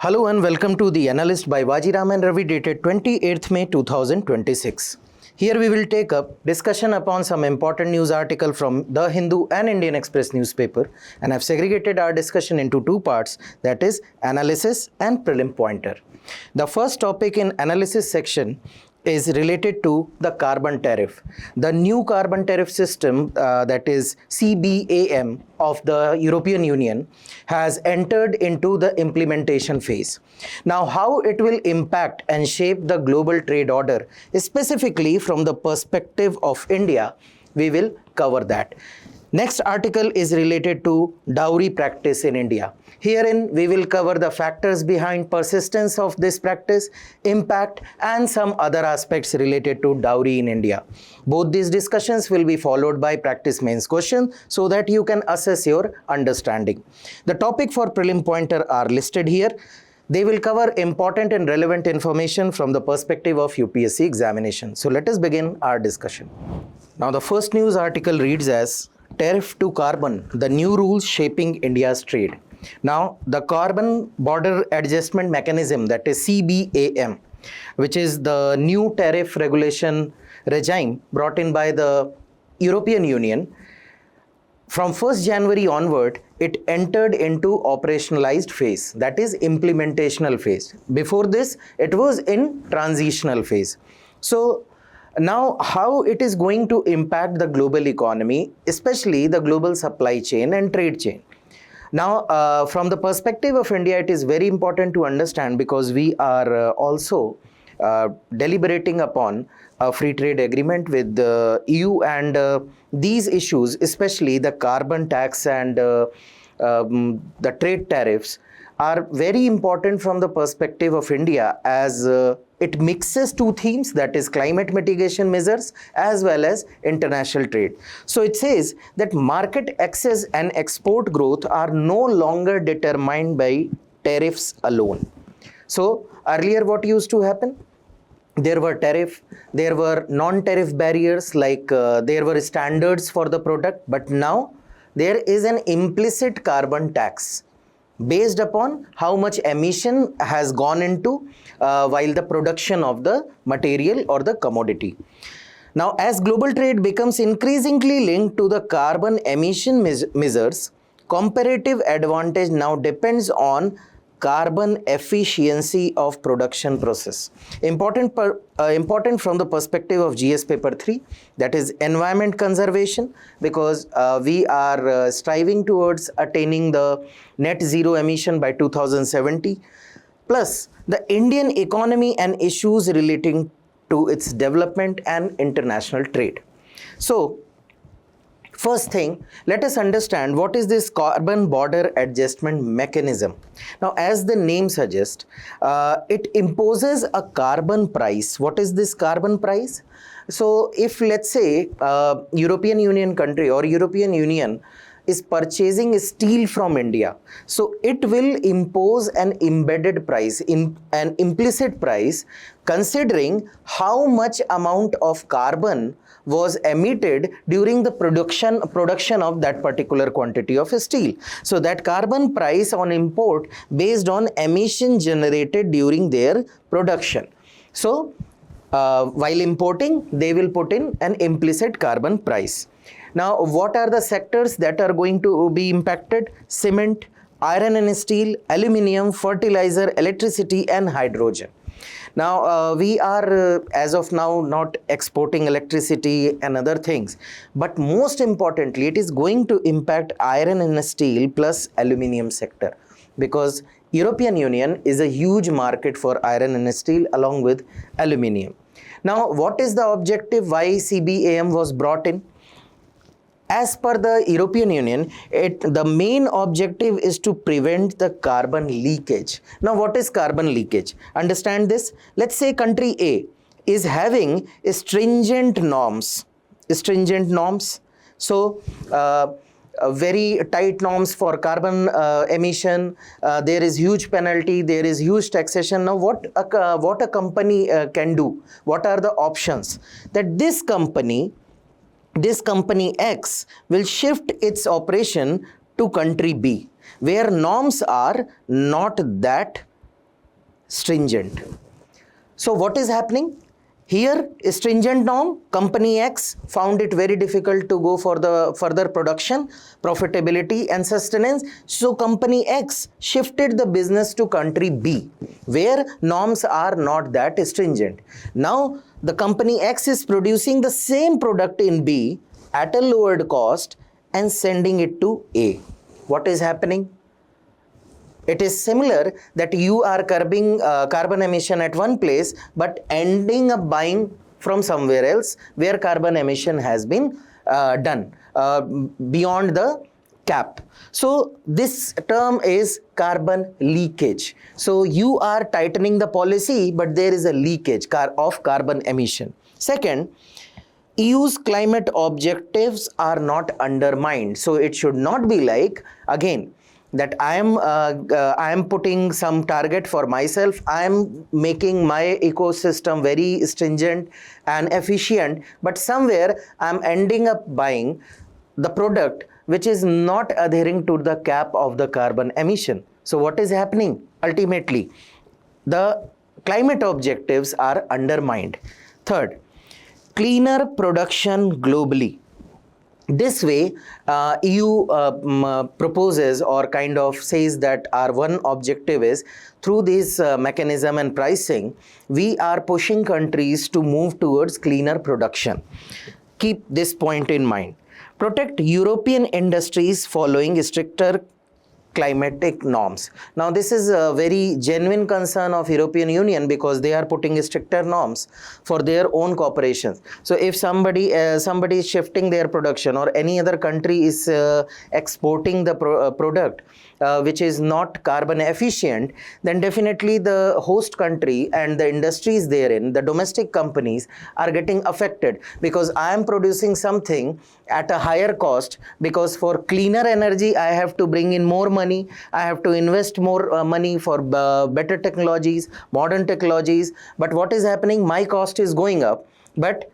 Hello and welcome to the Analyst by Vajiram and Ravi dated 28th May 2026. Here we will take up discussion upon some important news article from The Hindu and Indian Express newspaper, and have segregated our discussion into two parts, that is analysis and prelim pointer. The first topic in analysis section is related to the carbon tariff. The new carbon tariff system, that is CBAM of the European Union, has entered into the implementation phase. Now, how it will impact and shape the global trade order, specifically from the perspective of India, we will cover that. Next article is related to dowry practice in India. Herein, we will cover the factors behind persistence of this practice, impact, and some other aspects related to dowry in India. Both these discussions will be followed by practice mains question so that you can assess your understanding. The topic for prelim pointer are listed here. They will cover important and relevant information from the perspective of UPSC examination. So let us begin our discussion. Now, the first news article reads as Tariff to Carbon, the new rules shaping India's trade. Now, the Carbon Border Adjustment Mechanism, that is CBAM, which is the new tariff regulation regime brought in by the European Union, from 1st January onward, it entered into operationalized phase, that is implementational phase. Before this, it was in transitional phase. So, now, how it is going to impact the global economy, especially the global supply chain and trade chain. Now, from the perspective of India, it is very important to understand because we are also deliberating upon a free trade agreement with the EU, and these issues, especially the carbon tax and the trade tariffs, are very important from the perspective of India, as it mixes two themes, that is climate mitigation measures as well as international trade. So it says that market access and export growth are no longer determined by tariffs alone. So earlier what used to happen? There were tariff, there were non-tariff barriers, like there were standards for the product, but now there is an implicit carbon tax based upon how much emission has gone into while the production of the material or the commodity. Now, as global trade becomes increasingly linked to the carbon emission measures, comparative advantage now depends on carbon efficiency of production process. Important from the perspective of GS paper 3, that is environment conservation, because we are striving towards attaining the net zero emission by 2070, plus the Indian economy and issues relating to its development and international trade. So, first thing, let us understand what is this carbon border adjustment mechanism. Now, as the name suggests, it imposes a carbon price. What is this carbon price? So, if let's say European Union country or European Union is purchasing steel from India, so it will impose an embedded price, in an implicit price, considering how much amount of carbon was emitted during the production of that particular quantity of steel. So that carbon price on import based on emission generated during their production. So while importing, they will put in an implicit carbon price. Now, what are the sectors that are going to be impacted? Cement, iron and steel, aluminium, fertilizer, electricity, and hydrogen. Now, we are as of now not exporting electricity and other things, but most importantly, it is going to impact iron and steel plus aluminium sector, because European Union is a huge market for iron and steel along with aluminium. Now, what is the objective? Why CBAM was brought in? As per the European Union, the main objective is to prevent the carbon leakage. Now, what is carbon leakage? Understand this. Let's say country A is having stringent norms. So, very tight norms for carbon emission. There is huge penalty. There is huge taxation. Now, what a company can do? What are the options? That this company X will shift its operation to country B, where norms are not that stringent. So what is happening? Here, a stringent norm, company X found it very difficult to go for the further production, profitability and sustenance. So company X shifted the business to country B, where norms are not that stringent. Now, the company X is producing the same product in B at a lowered cost and sending it to A. What is happening? It is similar that you are curbing carbon emission at one place but ending up buying from somewhere else where carbon emission has been done beyond the cap. So this term is carbon leakage. So you are tightening the policy but there is a leakage of carbon emission. Second, EU's climate objectives are not undermined. So it should not be like, again, that I am putting some target for myself, I am making my ecosystem very stringent and efficient, but somewhere I am ending up buying the product which is not adhering to the cap of the carbon emission. So what is happening? Ultimately, the climate objectives are undermined. Third, cleaner production globally. This way, EU proposes or kind of says that our one objective is through this mechanism and pricing, we are pushing countries to move towards cleaner production. Keep this point in mind. Protect European industries following stricter climatic norms. Now this is a very genuine concern of European Union because they are putting stricter norms for their own corporations. So if somebody is shifting their production or any other country is exporting the product which is not carbon efficient, then definitely the host country and the industries therein, the domestic companies are getting affected because I am producing something at a higher cost because for cleaner energy I have to bring in more money, I have to invest more money for better technologies, modern technologies, but what is happening? My cost is going up, but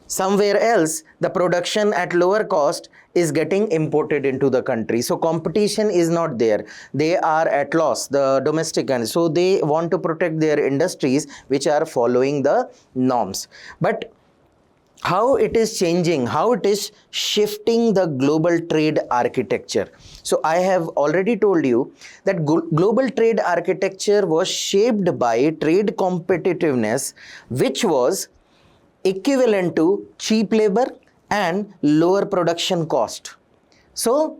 somewhere else the production at lower cost is getting imported into the country. So competition is not there. They are at loss, the domestic, and so they want to protect their industries which are following the norms. But how it is changing, how it is shifting the global trade architecture. So I have already told you that global trade architecture was shaped by trade competitiveness, which was equivalent to cheap labor and lower production cost. So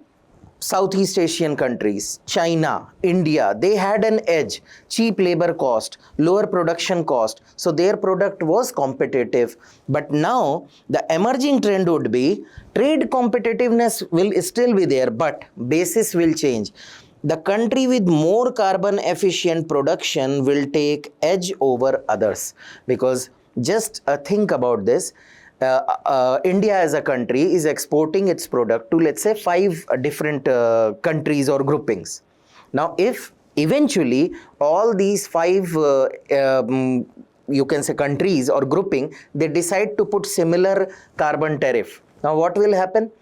Southeast Asian countries, China, India, they had an edge, cheap labor cost, lower production cost. So their product was competitive. But now the emerging trend would be trade competitiveness will still be there, but basis will change. The country with more carbon efficient production will take edge over others, because just think about this. India as a country is exporting its product to, let's say, 5 different countries or groupings. Now, if eventually all these 5 you can say countries or grouping, they decide to put similar carbon tariff. Now, what will happen?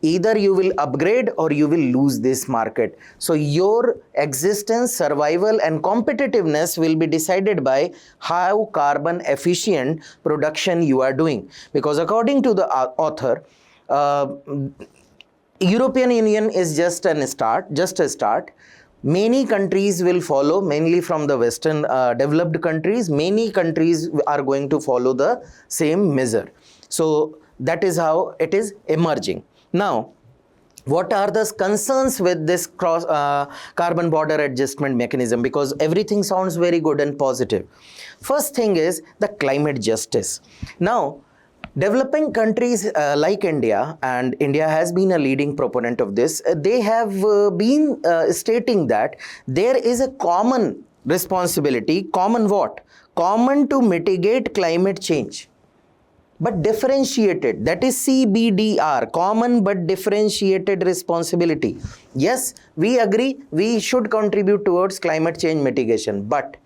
Either you will upgrade or you will lose this market. So your existence, survival and competitiveness will be decided by how carbon efficient production you are doing. Because according to the author, European Union is just a start. Many countries will follow, mainly from the Western developed countries. Many countries are going to follow the same measure. So that is how it is emerging. Now, what are the concerns with this carbon border adjustment mechanism? Because everything sounds very good and positive. First thing is the climate justice. Now, developing countries like India, and India has been a leading proponent of this, they have been stating that there is a common responsibility, common what? Common to mitigate climate change, but differentiated, that is CBDR, common but differentiated responsibility. Yes, we agree, we should contribute towards climate change mitigation, but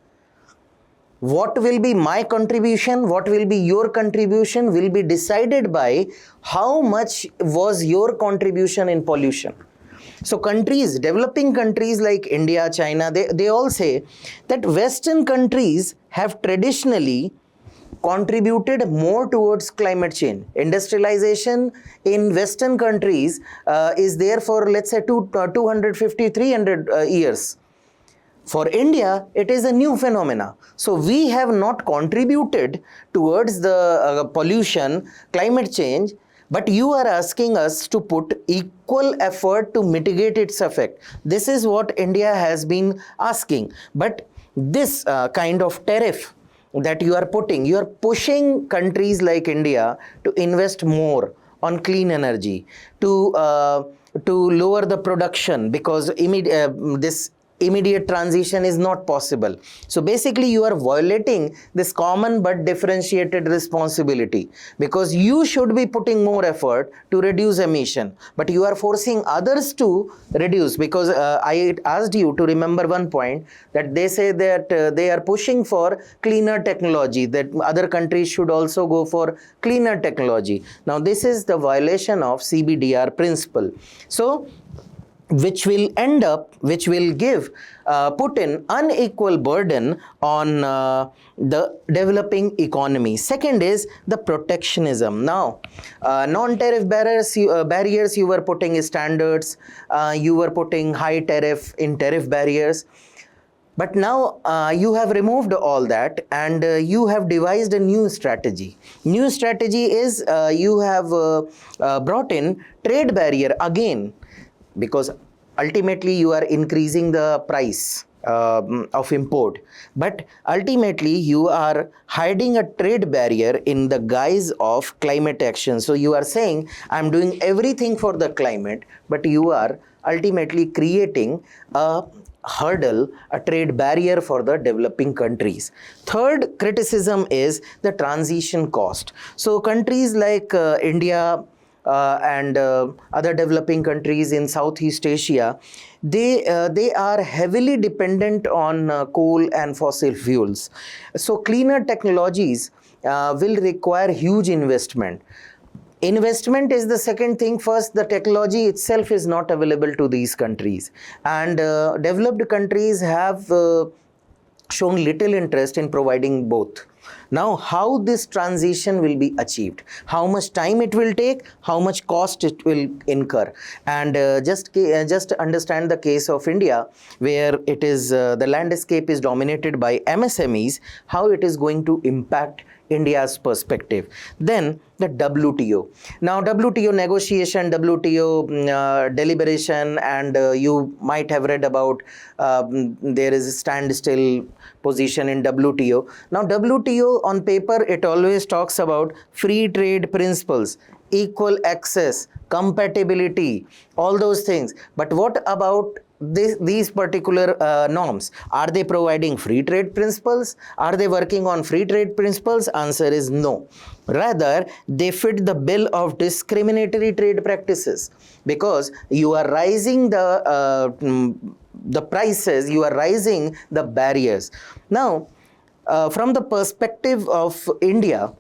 what will be my contribution, what will be your contribution will be decided by how much was your contribution in pollution. So countries, developing countries like India, China, they all say that Western countries have traditionally contributed more towards climate change. Industrialization in Western countries is there for, let's say, 250, 300 years. For India, it is a new phenomena. So we have not contributed towards the pollution, climate change, but you are asking us to put equal effort to mitigate its effect. This is what India has been asking. But this kind of tariff that you are putting, you are pushing countries like India to invest more on clean energy, to lower the production, because this immediate transition is not possible. So basically you are violating this common but differentiated responsibility, because you should be putting more effort to reduce emission, but you are forcing others to reduce. Because I asked you to remember one point, that they say that they are pushing for cleaner technology, that other countries should also go for cleaner technology. Now this is the violation of CBDR principle. So which will give put an unequal burden on the developing economy. Second is the protectionism. Now, non-tariff barriers, you were putting standards, you were putting high tariff in tariff barriers. But now you have removed all that, and you have devised a new strategy. New strategy is you have brought in trade barrier again, because ultimately you are increasing the price of import, but ultimately you are hiding a trade barrier in the guise of climate action. So you are saying, I'm doing everything for the climate, but you are ultimately creating a hurdle, a trade barrier for the developing countries. Third criticism is the transition cost. So countries like India, and other developing countries in Southeast Asia, they are heavily dependent on coal and fossil fuels. So cleaner technologies will require huge investment. Investment is the second thing. First, the technology itself is not available to these countries, and developed countries have shown little interest in providing both. Now, how this transition will be achieved, how much time it will take, how much cost it will incur, and just understand the case of India, where it is the landscape is dominated by MSMEs, how it is going to impact India's perspective. Then the WTO. Now WTO negotiation, WTO deliberation, and you might have read about there is a standstill position in WTO. Now WTO on paper, it always talks about free trade principles, equal access, compatibility, all those things. But what about these particular norms? Are they providing free trade principles? Are they working on free trade principles? Answer is no. Rather, they fit the bill of discriminatory trade practices, because you are raising the prices, you are raising the barriers. Now, from the perspective of India,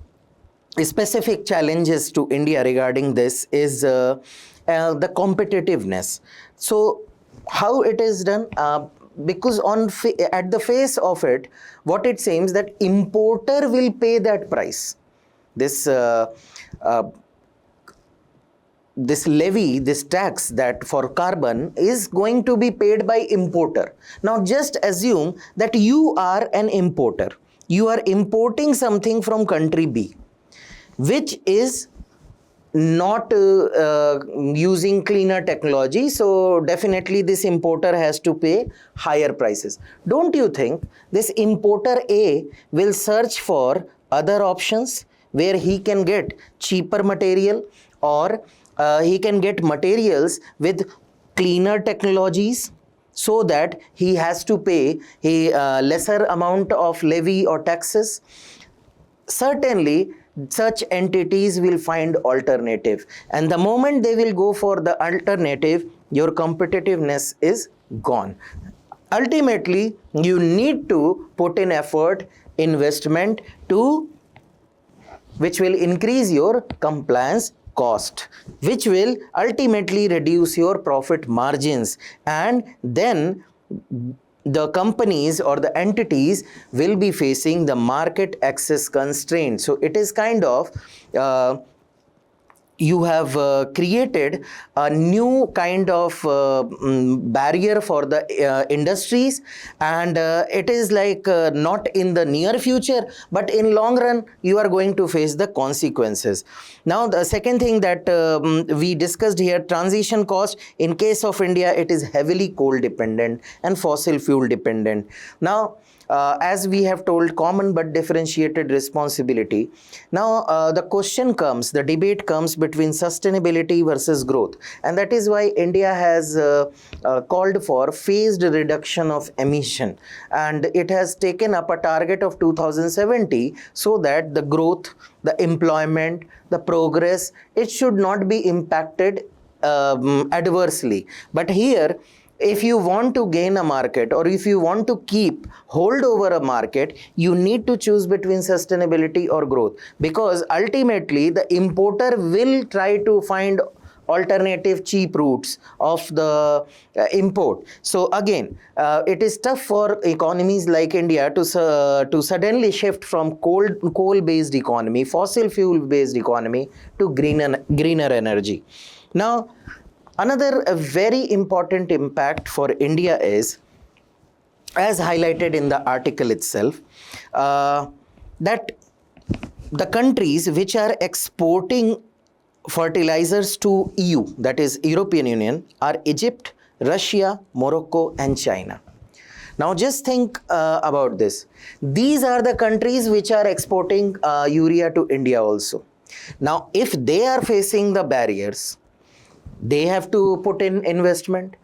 specific challenges to India regarding this is the competitiveness. So how it is done? Because at the face of it, what it seems that importer will pay that price. This levy, this tax that for carbon is going to be paid by importer. Now just assume that you are an importer. You are importing something from country B, which is not using cleaner technology. So definitely this importer has to pay higher prices. Don't you think this importer A will search for other options where he can get cheaper material, or he can get materials with cleaner technologies, so that he has to pay a lesser amount of levy or taxes? Certainly such entities will find alternative, and the moment they will go for the alternative, your competitiveness is gone. Ultimately, you need to put in effort, investment, to which will increase your compliance cost, which will ultimately reduce your profit margins, and then the companies or the entities will be facing the market access constraints. So it is kind of you have created a new kind of barrier for the industries, and it is like not in the near future, but in long run you are going to face the consequences. Now the second thing that we discussed here, transition cost. In case of India, it is heavily coal dependent and fossil fuel dependent. Now as we have told, common but differentiated responsibility. Now the question comes, the debate comes between sustainability versus growth, and that is why India has called for phased reduction of emission, and it has taken up a target of 2070, so that the growth, the employment, the progress, it should not be impacted adversely. But here, if you want to gain a market, or if you want to hold over a market, you need to choose between sustainability or growth, because ultimately the importer will try to find alternative cheap routes of the import. So again, it is tough for economies like India to suddenly shift from coal based economy, fossil fuel based economy, to greener energy. Now another very important impact for India is, as highlighted in the article itself, that the countries which are exporting fertilizers to EU, that is European Union, are Egypt, Russia, Morocco and China. Now just think about this. These are the countries which are exporting urea to India also. Now if they are facing the barriers, they have to put in investment,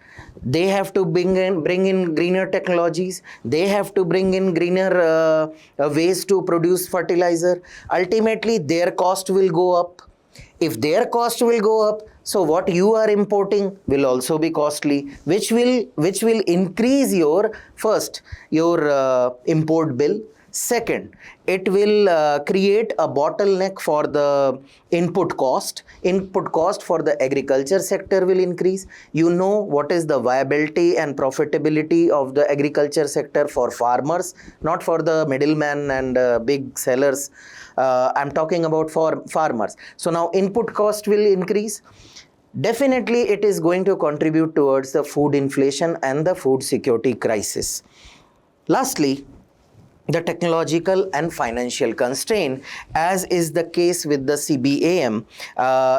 they have to bring in greener technologies, they have to bring in greener ways to produce fertilizer. Ultimately their cost will go up. If their cost will go up, so what you are importing will also be costly, which will increase your import bill. Second, it will create a bottleneck for the input cost. Input cost for the agriculture sector will increase. You know what is the viability and profitability of the agriculture sector for farmers, not for the middleman and big sellers. I'm talking about for farmers. So now input cost will increase. Definitely it is going to contribute towards the food inflation and the food security crisis. Lastly, the technological and financial constraint, as is the case with the CBAM.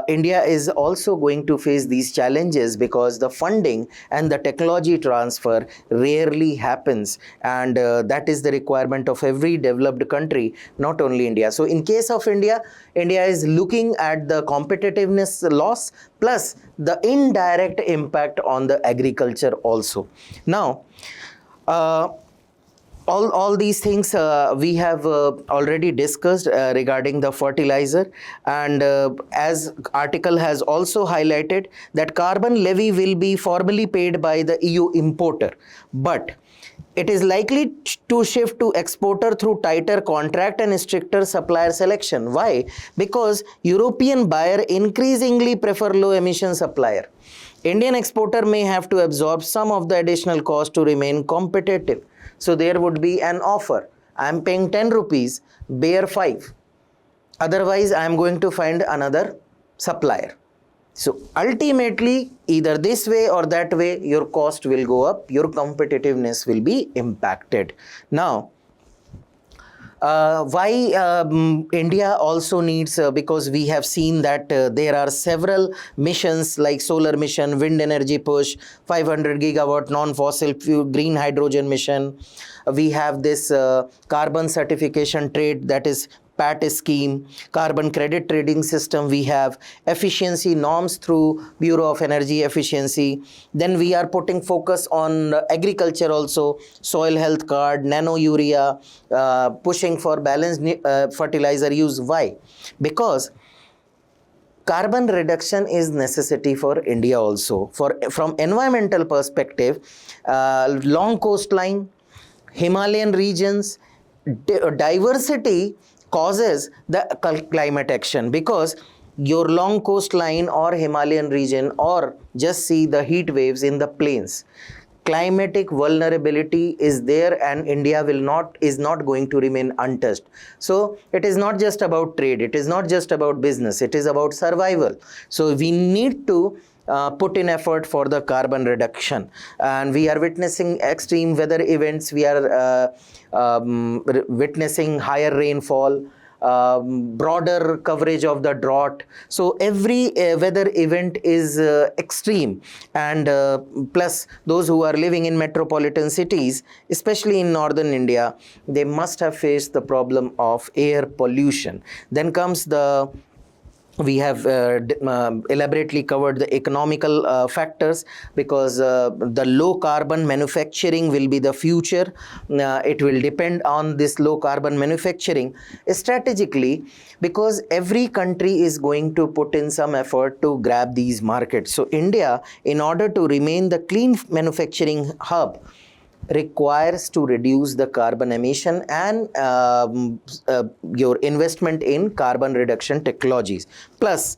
India is also going to face these challenges because the funding and the technology transfer rarely happens, and that is the requirement of every developed country, not only India. So in case of India, India is looking at the competitiveness loss plus the indirect impact on the agriculture also. Now, all these things we have already discussed regarding the fertilizer, and as article has also highlighted that carbon levy will be formally paid by the EU importer, but it is likely to shift to exporter through tighter contract and stricter supplier selection. Why? Because European buyer increasingly prefer low emission supplier. Indian exporter may have to absorb some of the additional cost to remain competitive. So there would be an offer. I am paying 10 rupees, bear 5. Otherwise, I am going to find another supplier. So ultimately, either this way or that way, your cost will go up, your competitiveness will be impacted. Now, why India also needs, because we have seen that there are several missions like solar mission, wind energy push, 500 gigawatt non-fossil fuel green hydrogen mission. We have this carbon certification trade, that is PAT scheme, carbon credit trading system. We have efficiency norms through Bureau of Energy Efficiency. Then we are putting focus on agriculture also, soil health card, nano urea, pushing for balanced fertilizer use. Why? Because carbon reduction is necessity for India also. From environmental perspective, long coastline, Himalayan regions, diversity causes the climate action, because your long coastline or Himalayan region, or just see the heat waves in the plains. Climatic vulnerability is there, and India is not going to remain untouched. So it is not just about trade, it is not just about business, it is about survival. So we need to put in effort for the carbon reduction, and we are witnessing extreme weather events. We are witnessing higher rainfall, broader coverage of the drought. So every weather event is extreme, and plus those who are living in metropolitan cities, especially in northern India, they must have faced the problem of air pollution. Then comes the we have elaborately covered the economical factors, because the low carbon manufacturing will be the future. It will depend on this low carbon manufacturing strategically, because every country is going to put in some effort to grab these markets. So India, in order to remain the clean manufacturing hub, requires to reduce the carbon emission and your investment in carbon reduction technologies. Plus,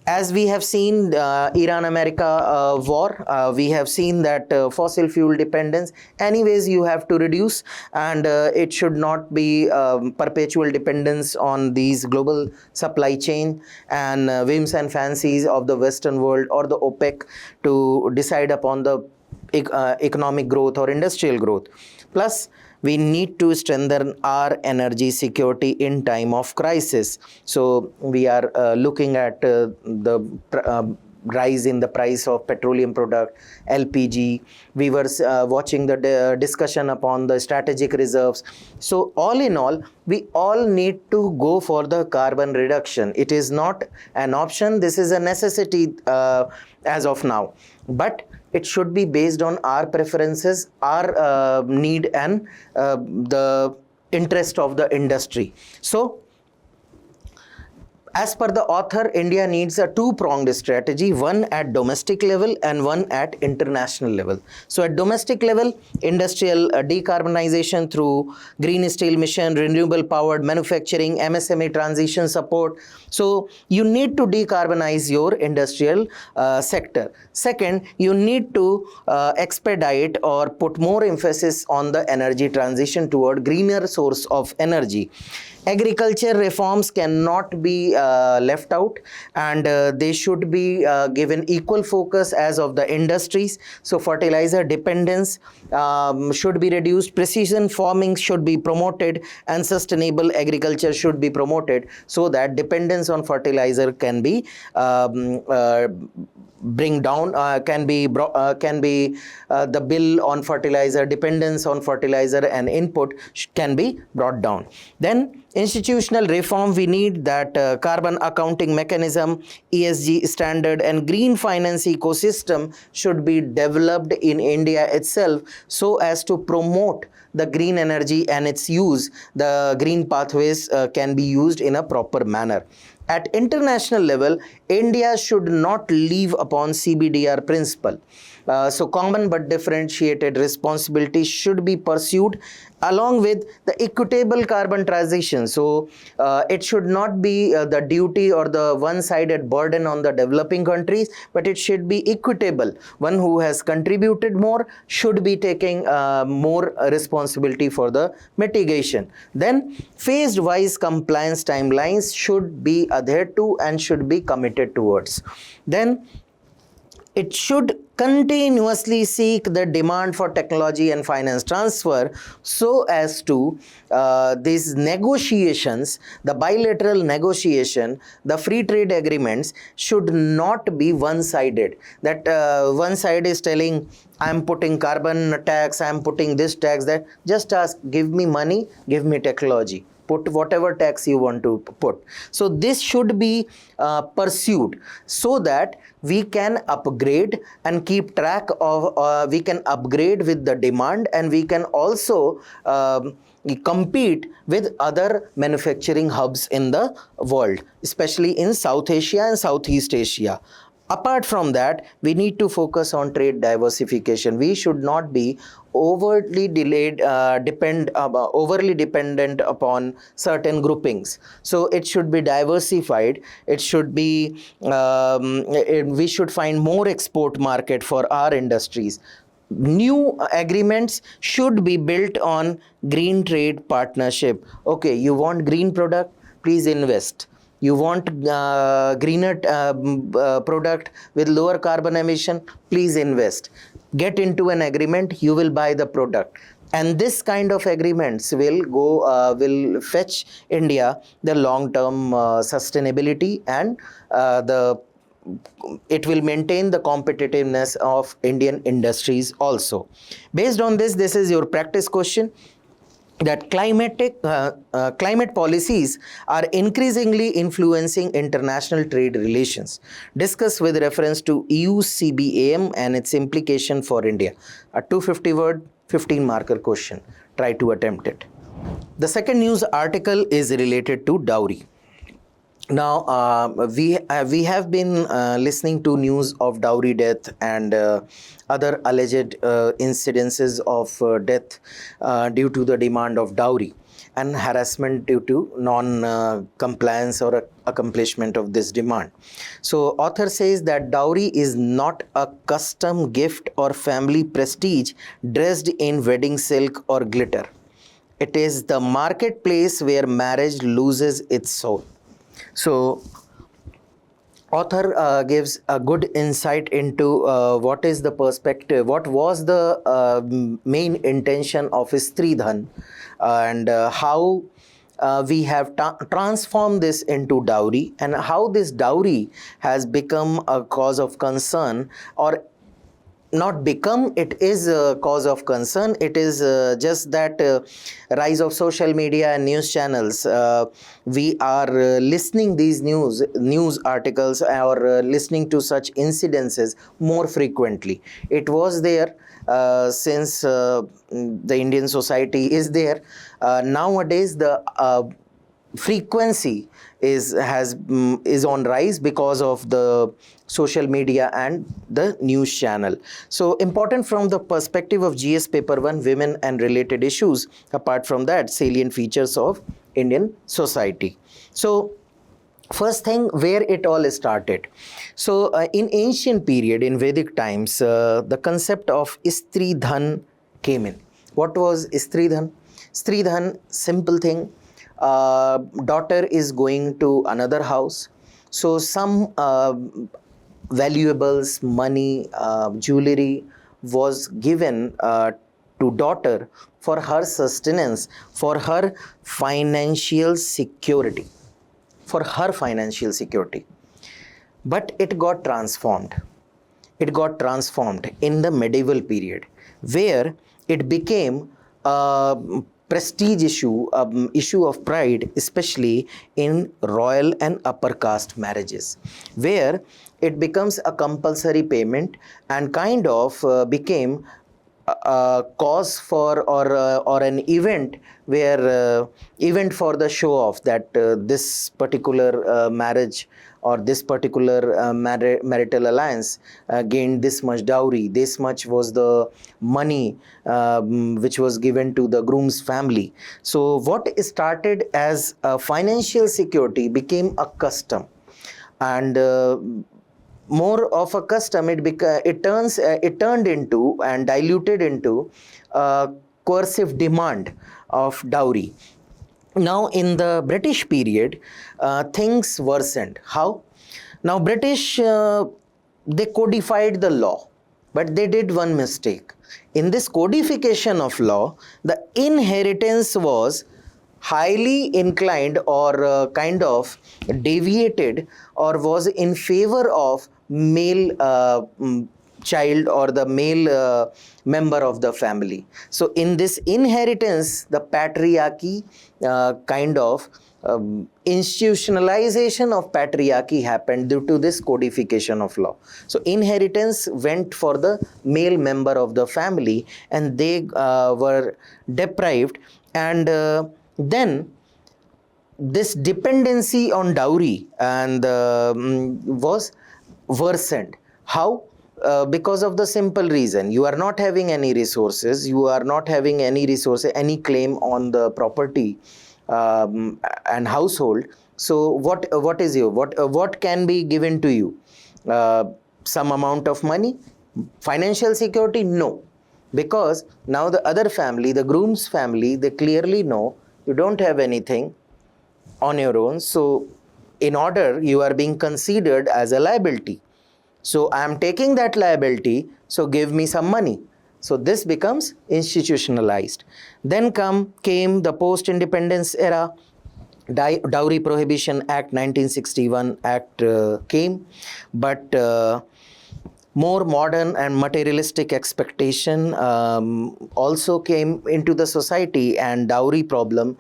as we have seen Iran-America war, we have seen that fossil fuel dependence, anyways, you have to reduce, and it should not be perpetual dependence on these global supply chain and whims and fancies of the Western world or the OPEC to decide upon the economic growth or industrial growth. Plus, we need to strengthen our energy security in time of crisis. So we are looking at the rise in the price of petroleum product, LPG. We were watching the discussion upon the strategic reserves. So all in all, we all need to go for the carbon reduction. It is not an option, this is a necessity as of now. But it should be based on our preferences, our need, and the interest of the industry. So, as per the author, India needs a two-pronged strategy, one at domestic level and one at international level. So at domestic level, industrial decarbonization through green steel mission, renewable powered manufacturing, MSME transition support. So you need to decarbonize your industrial sector. Second, you need to expedite or put more emphasis on the energy transition toward greener source of energy. Agriculture reforms cannot be left out, and they should be given equal focus as of the industries. So fertilizer dependence should be reduced, precision farming should be promoted, and sustainable agriculture should be promoted, so that dependence on fertilizer can be bring down, can be the bill on fertilizer, dependence on fertilizer and input can be brought down. Then institutional reform, we need that carbon accounting mechanism, ESG standard, and green finance ecosystem should be developed in India itself, so as to promote the green energy and its use. The green pathways can be used in a proper manner. At international level, India should not leave upon CBDR principle. So common but differentiated responsibility should be pursued along with the equitable carbon transition. So it should not be the duty or the one-sided burden on the developing countries, but it should be equitable. One who has contributed more should be taking more responsibility for the mitigation. Then phased-wise compliance timelines should be adhered to and should be committed towards. Then it should continuously seek the demand for technology and finance transfer, so as to these negotiations, the bilateral negotiation, the free trade agreements should not be one-sided. That one side is telling, I am putting carbon tax, I am putting this tax, that. Just ask, give me money, give me technology. Put whatever tax you want to put. So this should be pursued, so that we can upgrade and keep track of, we can upgrade with the demand, and we can also compete with other manufacturing hubs in the world, especially in South Asia and Southeast Asia. Apart from that, we need to focus on trade diversification. We should not be overly overly dependent upon certain groupings. So it should be diversified. It should be we should find more export market for our industries. New agreements should be built on green trade partnership. Okay, you want green product, please invest. You want greener product with lower carbon emission, please invest. Get into an agreement, you will buy the product. And this kind of agreements will fetch India the long term sustainability, and it will maintain the competitiveness of Indian industries also. Based on this, this is your practice question, that climate policies are increasingly influencing international trade relations. Discuss with reference to EU CBAM and its implication for India. A 250 word, 15 marker question. Try to attempt it. The second news article is related to dowry. Now, we have been listening to news of dowry death and other alleged incidences of death due to the demand of dowry, and harassment due to non-compliance or accomplishment of this demand. So, author says that dowry is not a custom gift or family prestige dressed in wedding silk or glitter. It is the marketplace where marriage loses its soul. So, author gives a good insight into what is the perspective, what was the main intention of Stridhan, and how we have transformed this into dowry, and how this dowry has become a cause of concern, or not become, it is a cause of concern. It is just that rise of social media and news channels. We are listening these news articles, or listening to such incidences more frequently. It was there since the Indian society is there. Nowadays, the frequency is on rise because of the social media and the news channel. So important from the perspective of GS paper 1, women and related issues. Apart from that, salient features of Indian society. So first thing, where it all started. So in ancient period, in Vedic times, the concept of Stridhan came in. What was Stridhan? Stridhan, simple thing. Daughter is going to another house, so some valuables, money, jewelry was given to daughter for her sustenance, for her financial security, but it got transformed. It got transformed in the medieval period, where it became a prestige issue of pride, especially in royal and upper caste marriages, where it becomes a compulsory payment and kind of became a cause for, or an event where event for the show off, that this particular marriage or this particular marital alliance gained this much dowry, this much was the money which was given to the groom's family. So what started as a financial security became a custom, and more of a custom, it turned into and diluted into a coercive demand of dowry. Now, in the British period, things worsened. How? Now, British, they codified the law, but they did one mistake. In this codification of law, the inheritance was highly inclined, or kind of deviated, or was in favor of male child, or the male member of the family. So in this inheritance, the patriarchy kind of institutionalization of patriarchy happened due to this codification of law. So inheritance went for the male member of the family, and they were deprived, and then this dependency on dowry and was worsened. How? Because of the simple reason, you are not having any resources, any claim on the property and household. So what can be given to you? Some amount of money, financial security? No, because now the other family, the groom's family, they clearly know you don't have anything on your own. So in order, you are being considered as a liability. So I am taking that liability, so give me some money. So this becomes institutionalized. Then came the post-independence era. Dowry Prohibition Act 1961 Act came, but more modern and materialistic expectation also came into the society, and dowry problem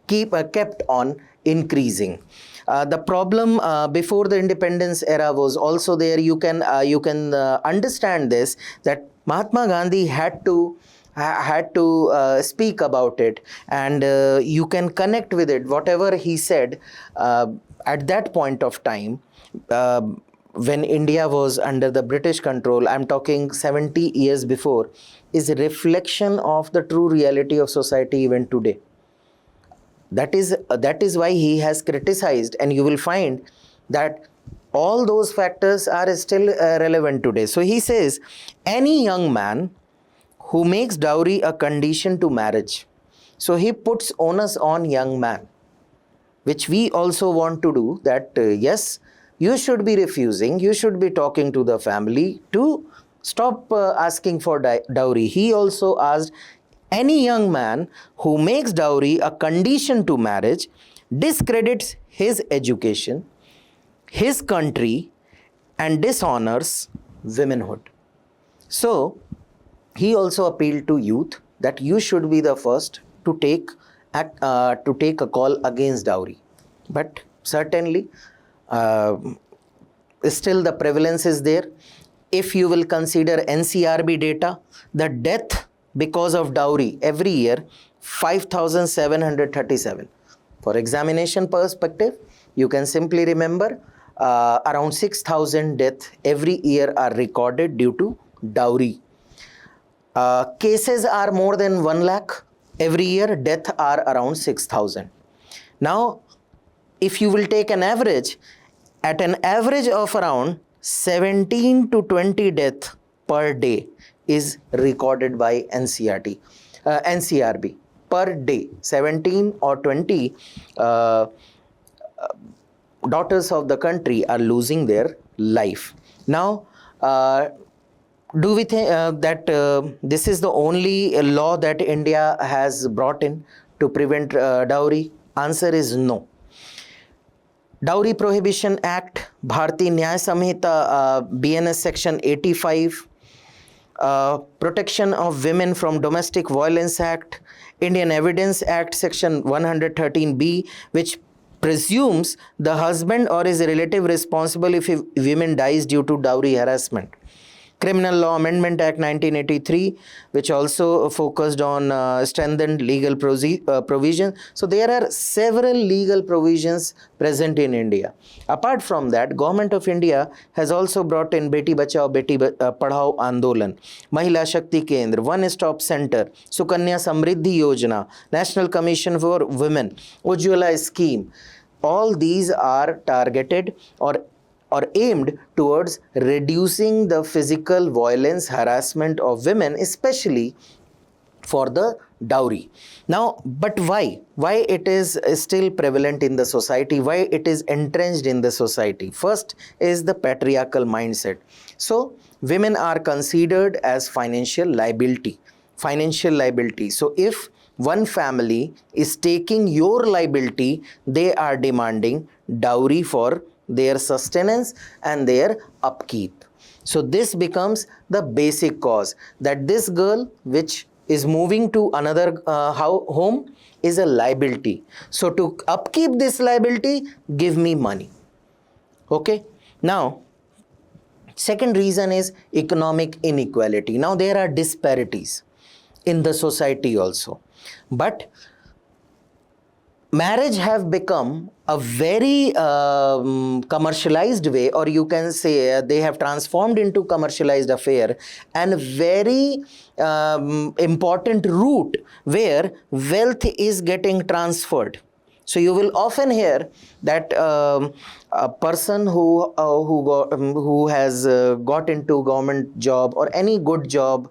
kept on increasing. The problem before the independence era was also there. You can understand this, that Mahatma Gandhi had to speak about it, and you can connect with it. Whatever he said at that point of time, when India was under the British control, I'm talking 70 years before, is a reflection of the true reality of society even today. That is why he has criticized, and you will find that all those factors are still relevant today. So he says, any young man who makes dowry a condition to marriage. So he puts onus on young man, which we also want to do, that yes, you should be refusing, you should be talking to the family to stop asking for dowry. He also asked, any young man who makes dowry a condition to marriage discredits his education, his country, and dishonors womanhood. So he also appealed to youth that you should be the first to take a call against dowry. But certainly still the prevalence is there. If you will consider NCRB data, the death because of dowry every year, 5,737. For examination perspective, you can simply remember around 6,000 deaths every year are recorded due to dowry. Cases are more than 1 lakh every year, deaths are around 6,000. Now, if you will take an average, at an average of around 17 to 20 deaths per day is recorded by NCRB per day. 17 or 20 daughters of the country are losing their life. Now, do we think that this is the only law that India has brought in to prevent dowry? Answer is no. Dowry Prohibition Act, Bharati Nyaya Samhita, BNS Section 85, Protection of Women from Domestic Violence Act, Indian Evidence Act Section 113B, which presumes the husband or his relative responsible if a woman dies due to dowry harassment. Criminal Law Amendment Act 1983, which also focused on strengthened legal provisions. So there are several legal provisions present in India. Apart from that, Government of India has also brought in Beti Bachao, Beti Padhao Andolan, Mahila Shakti Kendra, One Stop Center, Sukanya Samriddhi Yojana, National Commission for Women, Ujjwala Scheme. All these are targeted or aimed towards reducing the physical violence, harassment of women, especially for the dowry. Now, but why? Why it is still prevalent in the society? Why it is entrenched in the society? First is the patriarchal mindset. So, women are considered as financial liability. So, if one family is taking your liability, they are demanding dowry for their sustenance and their upkeep. So this becomes the basic cause, that this girl which is moving to another home is a liability. So to upkeep this liability, give me money. Okay. Now, second reason is economic inequality. Now there are disparities in the society also. But marriage have become a very commercialized way, or you can say they have transformed into commercialized affair, and very important route where wealth is getting transferred. So you will often hear that a person who has got into government job or any good job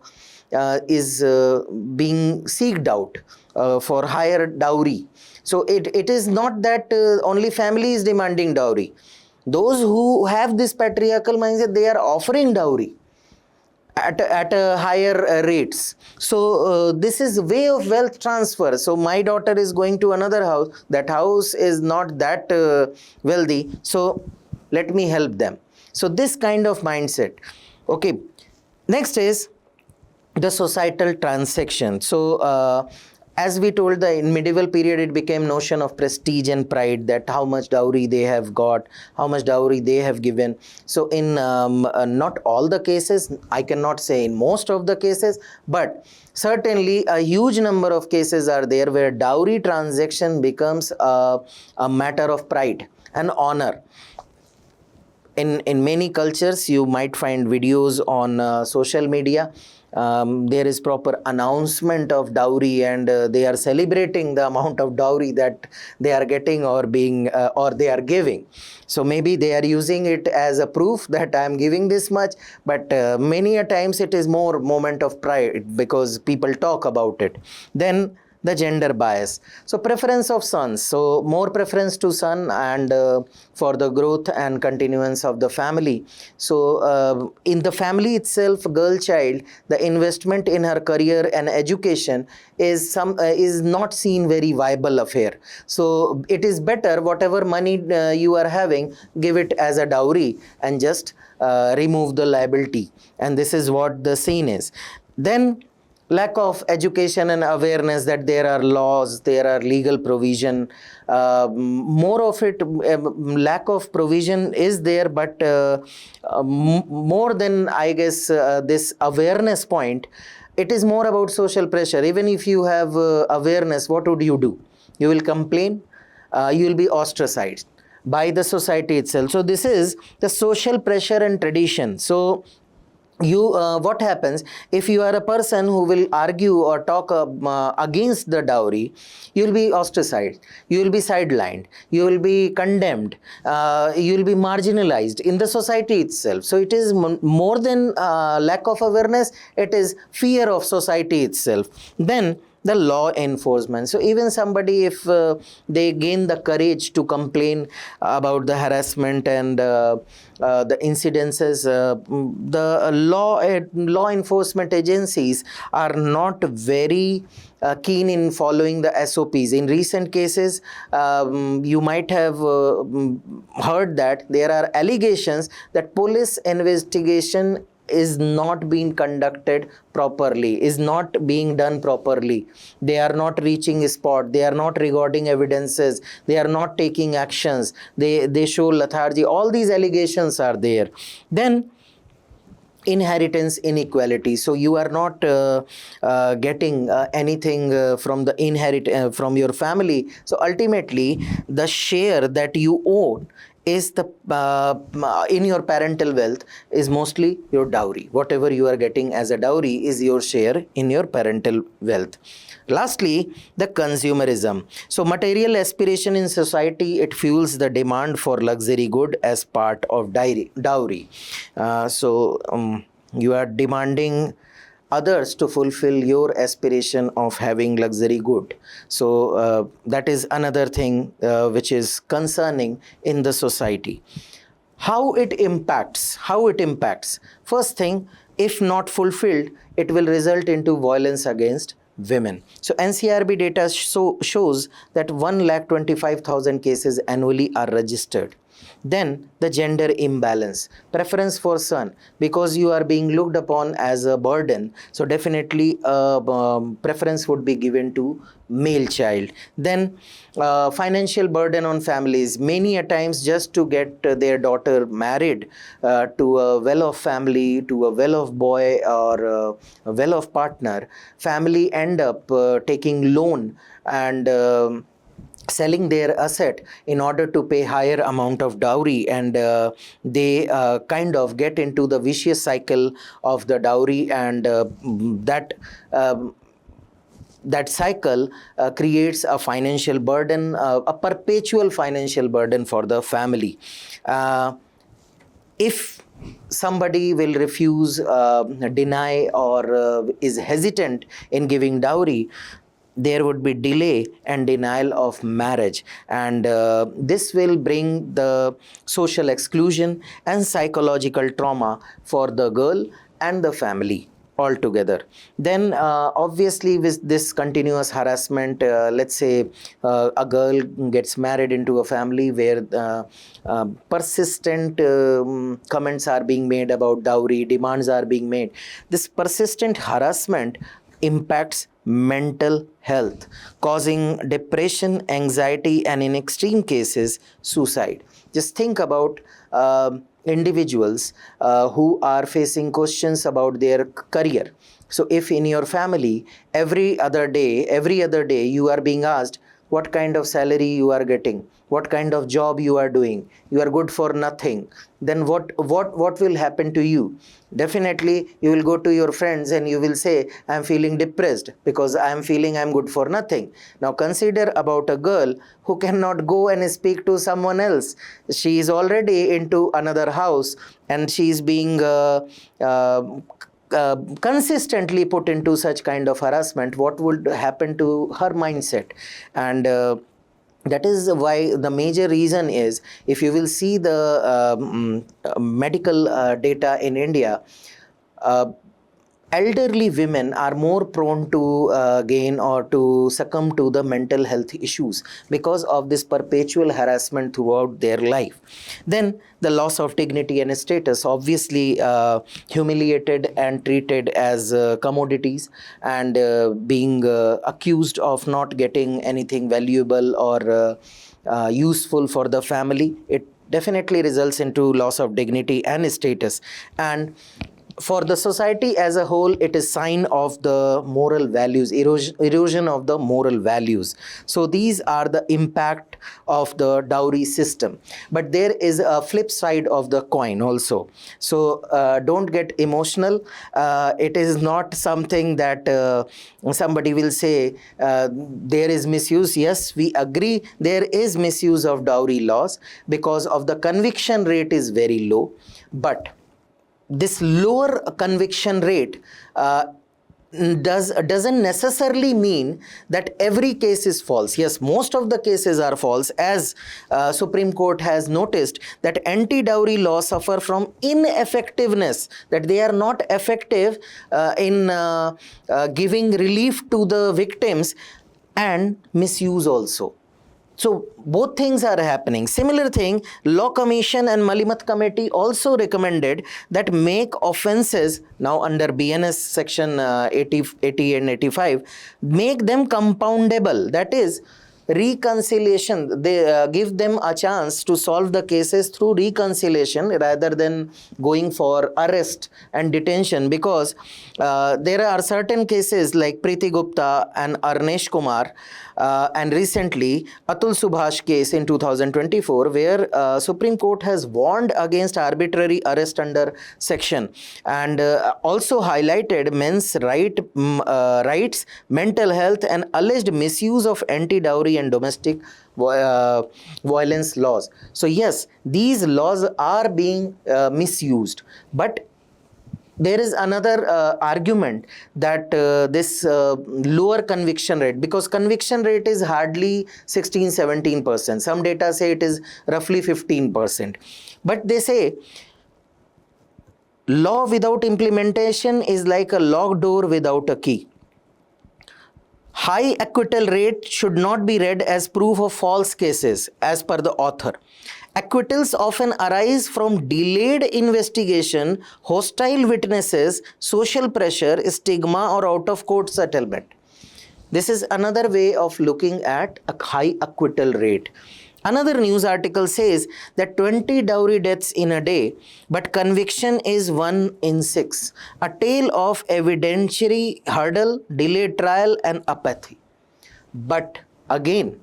is being seeked out for higher dowry. So it is not that only family is demanding dowry. Those who have this patriarchal mindset, they are offering dowry at a higher rates. So this is way of wealth transfer. So my daughter is going to another house, that house is not that wealthy, so let me help them. So this kind of mindset. Okay, next is the societal transaction. So as we told, the in medieval period it became notion of prestige and pride, that how much dowry they have got, how much dowry they have given. So in not all the cases, I cannot say in most of the cases, but certainly a huge number of cases are there where dowry transaction becomes a matter of pride and honor. In many cultures, you might find videos on social media. There is proper announcement of dowry, and they are celebrating the amount of dowry that they are getting or being or they are giving. So maybe they are using it as a proof that I am giving this much, but many a times it is more moment of pride because people talk about it. Then the gender bias. So preference of sons. So more preference to son, and for the growth and continuance of the family. So in the family itself, girl child, the investment in her career and education is not seen very viable affair. So it is better whatever money you are having, give it as a dowry and just remove the liability. And this is what the scene is. Then lack of education and awareness that there are laws, there are legal provision. More of it, lack of provision is there, but more than, I guess, this awareness point, it is more about social pressure. Even if you have awareness, what would you do? You will complain, you will be ostracized by the society itself. So this is the social pressure and tradition. So what happens if you are a person who will argue or talk against the dowry? You will be ostracized, you will be sidelined, you will be condemned, you will be marginalized in the society itself. So it is more than lack of awareness, it is fear of society itself. Then the law enforcement. So even somebody, if they gain the courage to complain about the harassment and the incidences, the law enforcement agencies are not very keen in following the SOPs. In recent cases, you might have heard that there are allegations that police investigation is not being conducted properly, is not being done properly. They are not reaching a spot, they are not recording evidences, they are not taking actions, they show lethargy. All these allegations are there. Then inheritance inequality. So you are not getting anything from the from your family. So ultimately the share that you own is the in your parental wealth is mostly your dowry. Whatever you are getting as a dowry is your share in your parental wealth. Lastly, the consumerism. So material aspiration in society, it fuels the demand for luxury good as part of dowry. You are demanding others to fulfill your aspiration of having luxury good. So that is another thing which is concerning in the society. How it impacts? First thing, if not fulfilled, it will result into violence against women. So NCRB data shows that 1,25,000 cases annually are registered. Then the gender imbalance, preference for son, because you are being looked upon as a burden, so definitely preference would be given to male child. Then financial burden on families. Many a times, just to get their daughter married to a well-off family, to a well-off boy or a well-off partner, family end up taking loan and selling their asset in order to pay higher amount of dowry, and they kind of get into the vicious cycle of the dowry, and that that cycle creates a financial burden, a perpetual financial burden for the family. If somebody will refuse, deny, or is hesitant in giving dowry, there would be delay and denial of marriage, and this will bring the social exclusion and psychological trauma for the girl and the family altogether. Then obviously, with this continuous harassment, let's say a girl gets married into a family where persistent comments are being made about dowry, demands are being made. This persistent harassment impacts mental health, causing depression, anxiety, and in extreme cases, suicide. Just think about individuals who are facing questions about their career. So if in your family every other day you are being asked what kind of salary you are getting, what kind of job you are doing, you are good for nothing, then what will happen to you? Definitely you will go to your friends and you will say, I am feeling depressed because I am feeling I am good for nothing. Now consider about a girl who cannot go and speak to someone else. She is already into another house and she is being consistently put into such kind of harassment. What would happen to her mindset? And that is why the major reason is, if you will see the medical data in India, elderly women are more prone to gain or to succumb to the mental health issues because of this perpetual harassment throughout their life. Then the loss of dignity and status, obviously humiliated and treated as commodities, and being accused of not getting anything valuable or useful for the family. It definitely results into loss of dignity and status. And for the society as a whole, it is sign of the moral values, erosion of the moral values. So these are the impact of the dowry system. But there is a flip side of the coin also. So don't get emotional. It is not something that somebody will say there is misuse. Yes, we agree there is misuse of dowry laws because of the conviction rate is very low. But this lower conviction rate doesn't necessarily mean that every case is false. Yes, most of the cases are false, as Supreme Court has noticed that anti-dowry laws suffer from ineffectiveness, that they are not effective in giving relief to the victims, and misuse also. So both things are happening. Similar thing, Law Commission and Malimat Committee also recommended that make offences now under BNS section 80 and 85, make them compoundable. That is, reconciliation. They give them a chance to solve the cases through reconciliation rather than going for arrest and detention, because there are certain cases like Preeti Gupta and Arnesh Kumar and recently Atul Subhash case in 2024, where Supreme Court has warned against arbitrary arrest under section, and also highlighted men's rights, mental health, and alleged misuse of anti-dowry and domestic violence laws. So yes, these laws are being misused. But there is another argument that this lower conviction rate, because conviction rate is hardly 16-17%. Some data say it is roughly 15%. But they say law without implementation is like a locked door without a key. High acquittal rate should not be read as proof of false cases, as per the author. Acquittals often arise from delayed investigation, hostile witnesses, social pressure, stigma, or out-of-court settlement. This is another way of looking at a high acquittal rate. Another news article says that 20 dowry deaths in a day, but conviction is 1 in 6. A tale of evidentiary hurdle, delayed trial, and apathy. But again,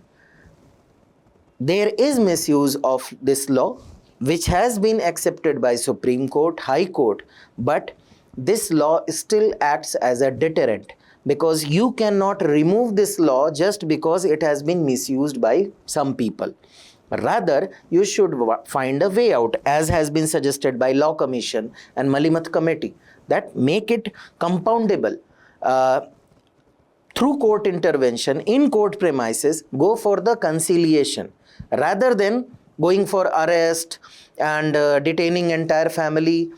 there is misuse of this law, which has been accepted by Supreme Court, High Court, but this law still acts as a deterrent, because you cannot remove this law just because it has been misused by some people. Rather, you should find a way out, as has been suggested by Law Commission and Malimat Committee, that make it compoundable. Through court intervention in court premises, go for the conciliation rather than going for arrest and detaining entire family.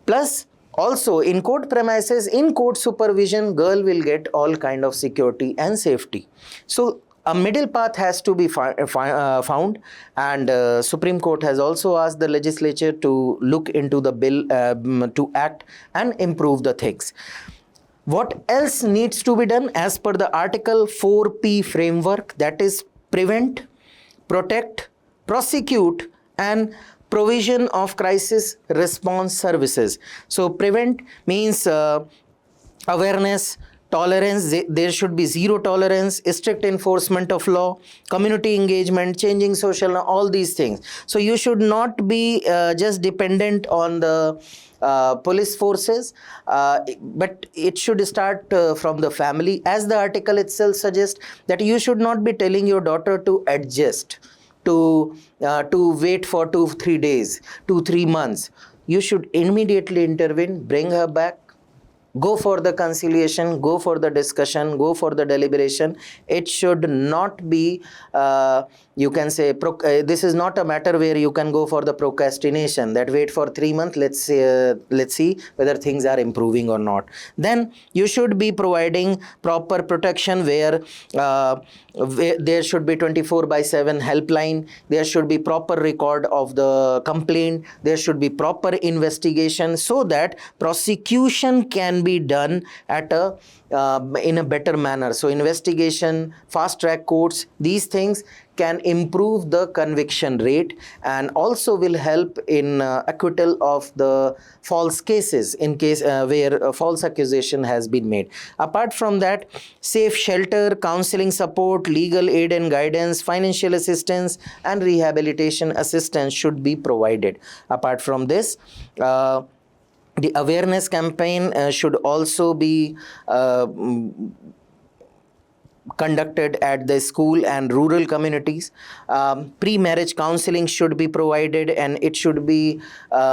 Plus, also in court premises, in court supervision, girl will get all kind of security and safety. So a middle path has to be found, and Supreme Court has also asked the legislature to look into the bill to act and improve the things. What else needs to be done as per the Article 4P framework? That is prevent, protect, prosecute, and provision of crisis response services. So prevent means awareness, tolerance, there should be zero tolerance, strict enforcement of law, community engagement, changing social, all these things. So you should not be just dependent on the police forces, but it should start from the family. As the article itself suggests, that you should not be telling your daughter to adjust, to wait for 2-3 days, 2-3 months. You should immediately intervene, bring her back, go for the conciliation, go for the discussion, go for the deliberation. It should not be, you can say, this is not a matter where you can go for the procrastination, that wait for 3 months, let's see whether things are improving or not. Then you should be providing proper protection where there should be 24/7 helpline, there should be proper record of the complaint, there should be proper investigation, so that prosecution can be done at in a better manner. So investigation, fast track courts, these things can improve the conviction rate and also will help in acquittal of the false cases in case where a false accusation has been made. Apart from that, safe shelter, counseling support, legal aid and guidance, financial assistance and rehabilitation assistance should be provided. Apart from this, the awareness campaign should also be conducted at the school and rural communities. Pre-marriage counseling should be provided, and it should be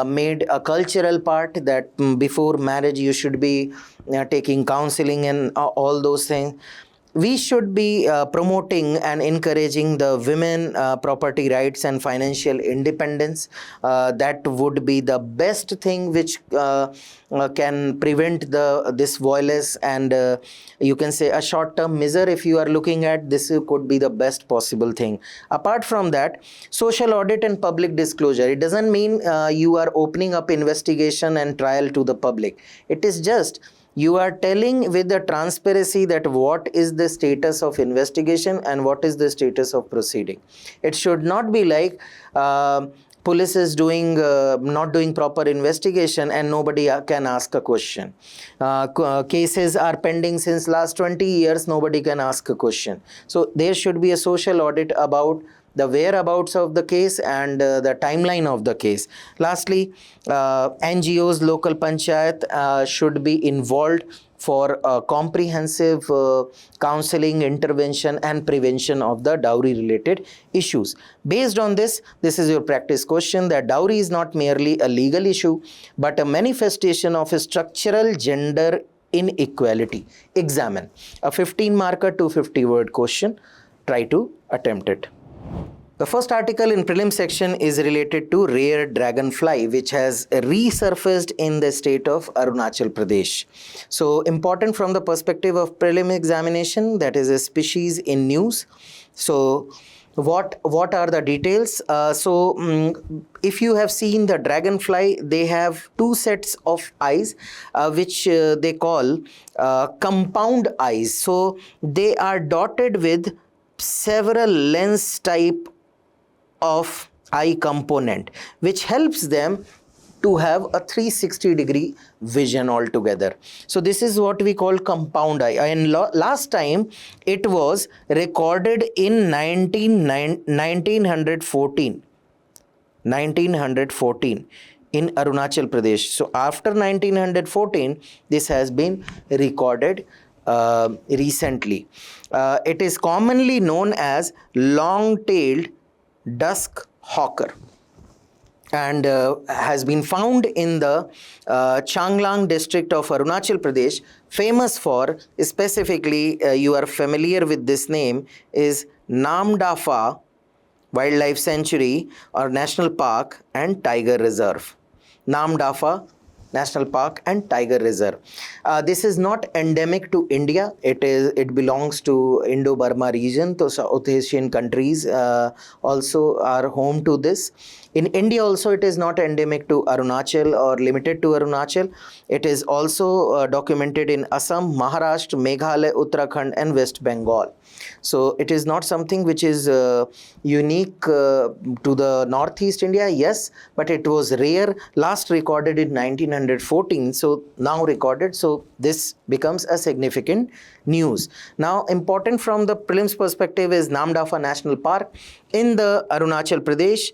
made a cultural part, that before marriage you should be taking counseling and all those things. We should be promoting and encouraging the women property rights and financial independence. That would be the best thing which can prevent this violence, and you can say a short-term measure. If you are looking at this, could be the best possible thing. Apart from that, social audit and public disclosure. It doesn't mean you are opening up investigation and trial to the public. It is just you are telling with the transparency that what is the status of investigation and what is the status of proceeding. It should not be like police is not doing proper investigation and nobody can ask a question. Cases are pending since last 20 years, nobody can ask a question. So there should be a social audit about the whereabouts of the case and the timeline of the case. Lastly, NGOs, local panchayat should be involved for comprehensive counseling, intervention and prevention of the dowry related issues. Based on this is your practice question, that dowry is not merely a legal issue but a manifestation of a structural gender inequality. Examine a 15-marker 250-word question. Try to attempt it. The first article in prelim section is related to rare dragonfly, which has resurfaced in the state of Arunachal Pradesh. So important from the perspective of prelim examination, that is a species in news. So what are the details? If you have seen the dragonfly, they have two sets of eyes, which they call compound eyes. So they are dotted with several lens type of eye component, which helps them to have a 360-degree vision altogether. So this is what we call compound eye. And last time it was recorded in 1914 in Arunachal Pradesh. So after 1914, this has been recorded recently. It is commonly known as long-tailed dusk hawker, and has been found in the Changlang district of Arunachal Pradesh, famous for, specifically you are familiar with this name, is Namdafa Wildlife Sanctuary or National Park and Tiger Reserve. Namdafa National Park and Tiger Reserve. This is not endemic to India. It belongs to Indo-Burma region. So South Asian countries also are home to this. In India also it is not endemic to Arunachal or limited to Arunachal. It is also documented in Assam, Maharashtra, Meghalaya, Uttarakhand and West Bengal. So it is not something which is unique to the Northeast India, yes, but it was rare, last recorded in 1914, so now recorded, so this becomes a significant news. Now important from the prelims perspective is Namdafa National Park in the Arunachal Pradesh,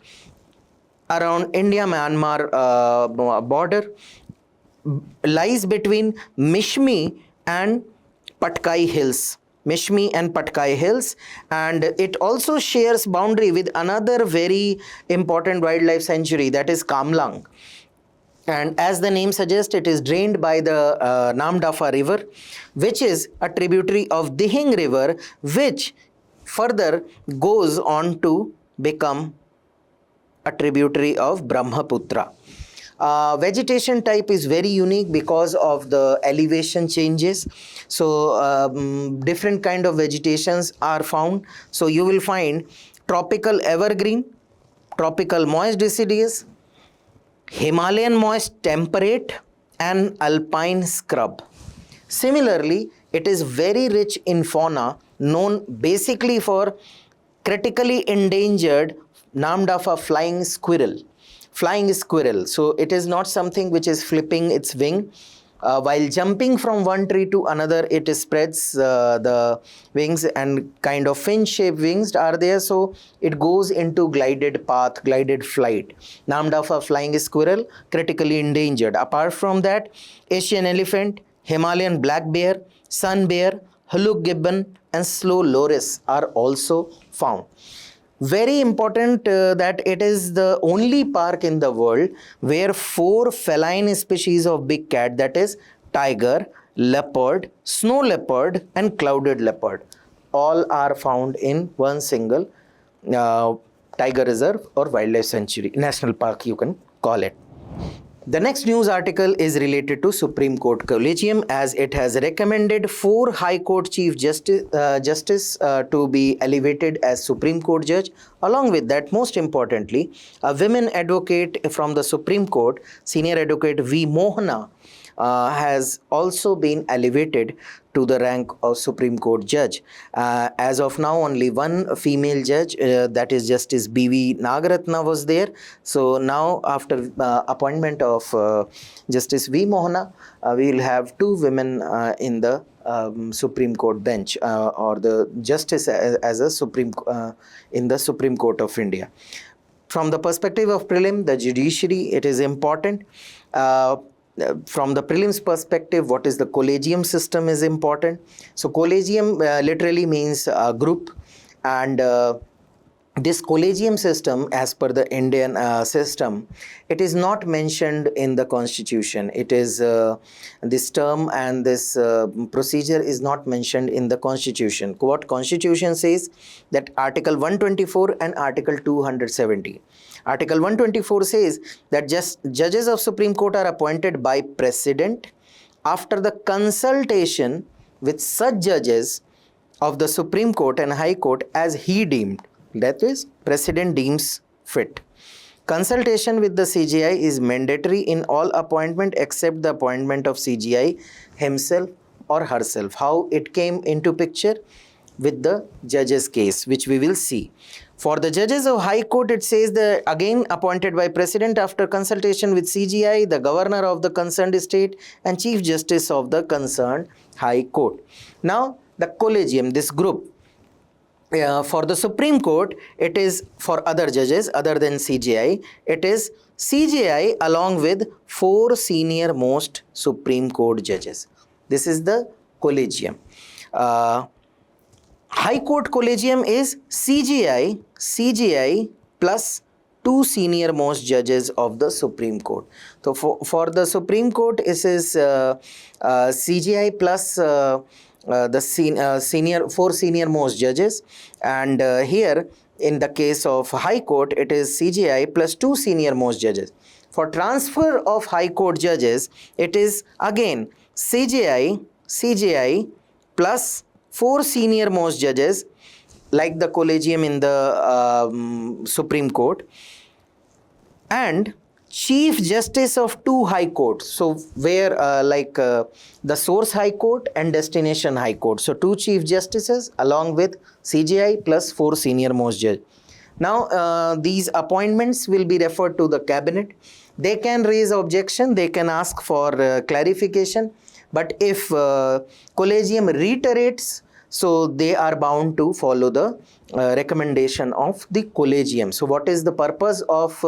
around India-Myanmar border, lies between Mishmi and Patkai Hills. Mishmi and Patkai Hills, and it also shares boundary with another very important wildlife sanctuary, that is Kamlang. And as the name suggests, it is drained by the Namdafa river, which is a tributary of Dihing river, which further goes on to become a tributary of Brahmaputra. Vegetation type is very unique because of the elevation changes. So different kind of vegetations are found. So you will find tropical evergreen, tropical moist deciduous, Himalayan moist temperate and alpine scrub. Similarly, it is very rich in fauna known basically for critically endangered Namdafa flying squirrel. So it is not something which is flipping its wing. While jumping from one tree to another, it spreads the wings, and kind of fin-shaped wings are there. So it goes into glided path, glided flight. Namdafa flying squirrel, critically endangered. Apart from that, Asian elephant, Himalayan black bear, sun bear, Huluk gibbon and slow loris are also found. Very important that it is the only park in the world where 4 feline species of big cat, that is tiger, leopard, snow leopard and clouded leopard, all are found in one single tiger reserve or wildlife sanctuary, national park you can call it. The next news article is related to Supreme Court Collegium, as it has recommended 4 High Court Chief Justice to be elevated as Supreme Court Judge. Along with that, most importantly, a women advocate from the Supreme Court, Senior Advocate V. Mohana, has also been elevated to the rank of Supreme Court Judge. As of now, only one female judge, that is Justice B.V. Nagaratna, was there. So now, after appointment of Justice V. Mohana, we will have 2 women in the Supreme Court bench, or the justice as a Supreme in the Supreme Court of India. From the perspective of prelim, the judiciary, it is important. From the prelims perspective, what is the collegium system is important. So collegium literally means group, and this collegium system, as per the Indian system, it is not mentioned in the constitution. It is this term and this procedure is not mentioned in the constitution. What constitution says, that Article 124 and Article 270. Article 124 says that judges of Supreme Court are appointed by President after the consultation with such judges of the Supreme Court and High Court as he deemed. That is, President deems fit. Consultation with the CJI is mandatory in all appointment except the appointment of CJI himself or herself. How it came into picture with the judge's case, which we will see. For the judges of High Court, it says that again appointed by President after consultation with CGI, the Governor of the concerned state and Chief Justice of the concerned High Court. Now, the Collegium, this group, for the Supreme Court, it is for other judges other than CGI. It is CGI along with 4 senior most Supreme Court judges. This is the Collegium. High Court Collegium is CGI plus 2 senior most judges of the Supreme Court. So for the Supreme Court, it is CGI plus the 4 senior most judges, and here in the case of High Court, it is CGI plus 2 senior most judges. For transfer of High Court judges, it is again CGI plus 4 senior most judges, like the Collegium in the Supreme Court, and Chief Justice of 2 High Courts. So where the source High Court and destination High Court. So 2 Chief Justices along with CGI plus 4 senior most judges. Now these appointments will be referred to the cabinet. They can raise objection, they can ask for clarification, but if Collegium reiterates, so they are bound to follow the recommendation of the Collegium. So what is the purpose of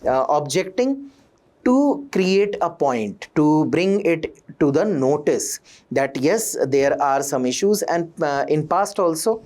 objecting? To create a point, to bring it to the notice that yes, there are some issues, and in past also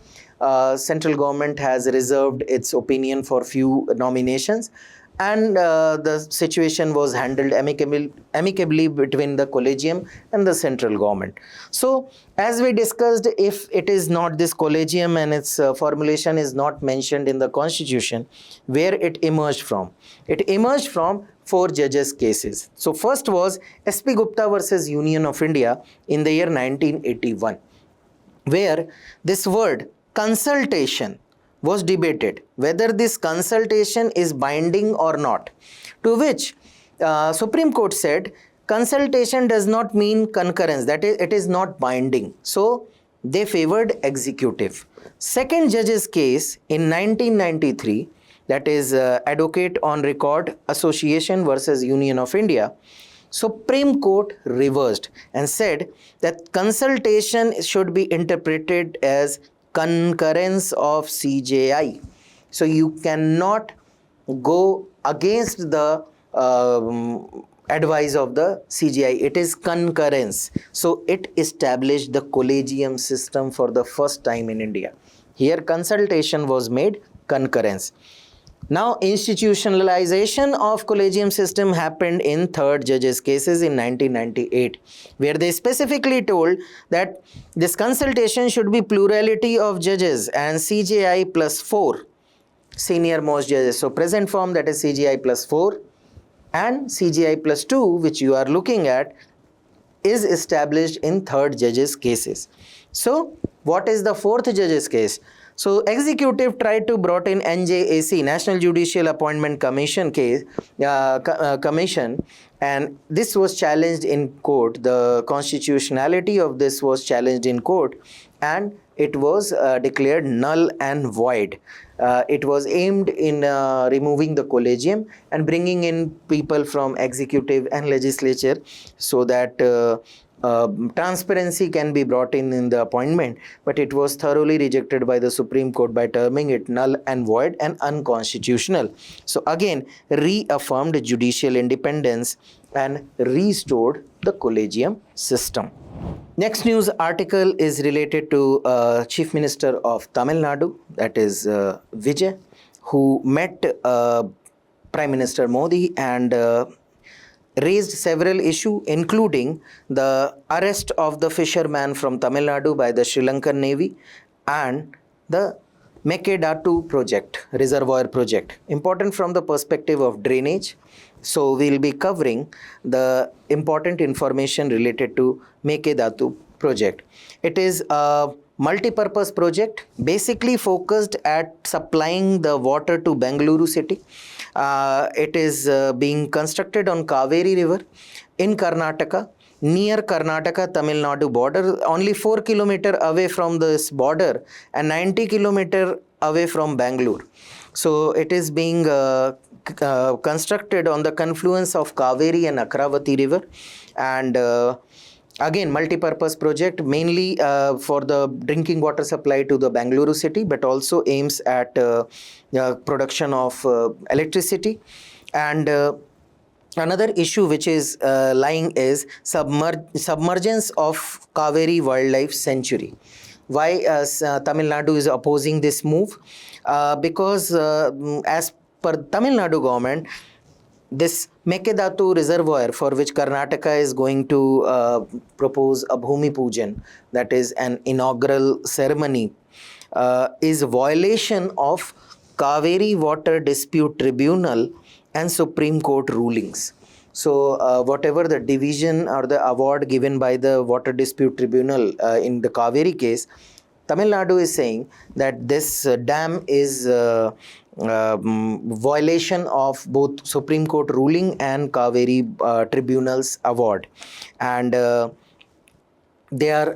central government has reserved its opinion for few nominations, and the situation was handled amicably between the Collegium and the central government. So as we discussed, if it is not this Collegium and its formulation is not mentioned in the constitution, where it emerged from? It emerged from 4 judges cases. So first was SP Gupta versus Union of India in the year 1981, where this word consultation was debated, whether this consultation is binding or not, to which Supreme Court said consultation does not mean concurrence, that is, it is not binding. So they favored executive. Second judge's case in 1993, that is Advocate on Record Association versus Union of India, Supreme Court reversed and said that consultation should be interpreted as concurrence of CJI. So you cannot go against the advice of the CJI. It is concurrence. So it established the Collegium system for the first time in India. Here consultation was made concurrence. Now institutionalization of Collegium system happened in third judges cases in 1998, where they specifically told that this consultation should be plurality of judges and CJI plus 4 senior most judges. So present form, that is CJI plus 4 and CJI plus 2, which you are looking at, is established in third judges cases. So what is the fourth judges case? So executive tried to brought in NJAC, National Judicial Appointment Commission case, commission, and this was challenged in court. The constitutionality of this was challenged in court, and it was declared null and void. It was aimed in removing the Collegium and bringing in people from executive and legislature, so that transparency can be brought in the appointment, but it was thoroughly rejected by the Supreme Court by terming it null and void and unconstitutional. So again, reaffirmed judicial independence and restored the Collegium system. Next news article is related to Chief Minister of Tamil Nadu, that is Vijay, who met Prime Minister Modi and raised several issues, including the arrest of the fisherman from Tamil Nadu by the Sri Lankan Navy and the Mekedatu project, Reservoir project, important from the perspective of drainage. So we'll be covering the important information related to Mekedatu project. It is a multi-purpose project, basically focused at supplying the water to Bengaluru city. It is being constructed on Kaveri River in Karnataka, near Karnataka-Tamil Nadu border, only 4 kilometers away from this border and 90 kilometers away from Bangalore. So it is being constructed on the confluence of Kaveri and Akravati river, and again multi-purpose project, mainly for the drinking water supply to the Bangalore city, but also aims at production of electricity. And another issue which is lying is submergence of Kaveri Wildlife Sanctuary. Why Tamil Nadu is opposing this move? Because as per Tamil Nadu government, this Mekedatu Reservoir, for which Karnataka is going to propose a Bhumi Pujan, that is an inaugural ceremony, is violation of Kaveri Water Dispute Tribunal and Supreme Court rulings. So whatever the division or the award given by the Water Dispute Tribunal in the Kaveri case, Tamil Nadu is saying that this dam is violation of both Supreme Court ruling and Kaveri Tribunal's award. And they are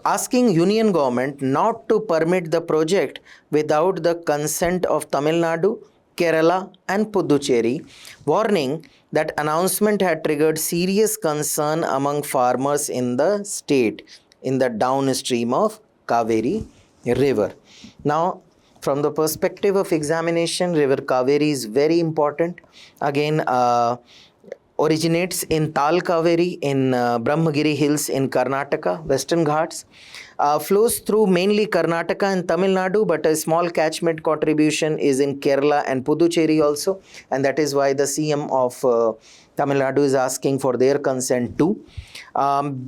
asking Union government not to permit the project without the consent of Tamil Nadu, Kerala and Puducherry, warning that announcement had triggered serious concern among farmers in the state in the downstream of Kaveri river. Now, from the perspective of examination, river Kaveri is very important. Again, originates in Tal Kaveri in Brahmagiri Hills in Karnataka, Western Ghats. Flows through mainly Karnataka and Tamil Nadu, but a small catchment contribution is in Kerala and Puducherry also, and that is why the CM of Tamil Nadu is asking for their consent too.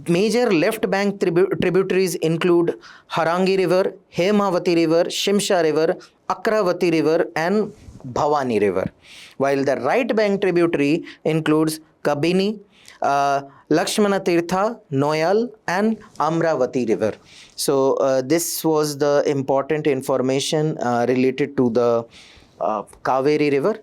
Major left bank tributaries include Harangi River, Hemavati River, Shimsha River, Akravati River and Bhavani River, while the right bank tributary includes Kabini, Lakshmana Tirtha, Noyal and Amravati River. So this was the important information related to the Kaveri River.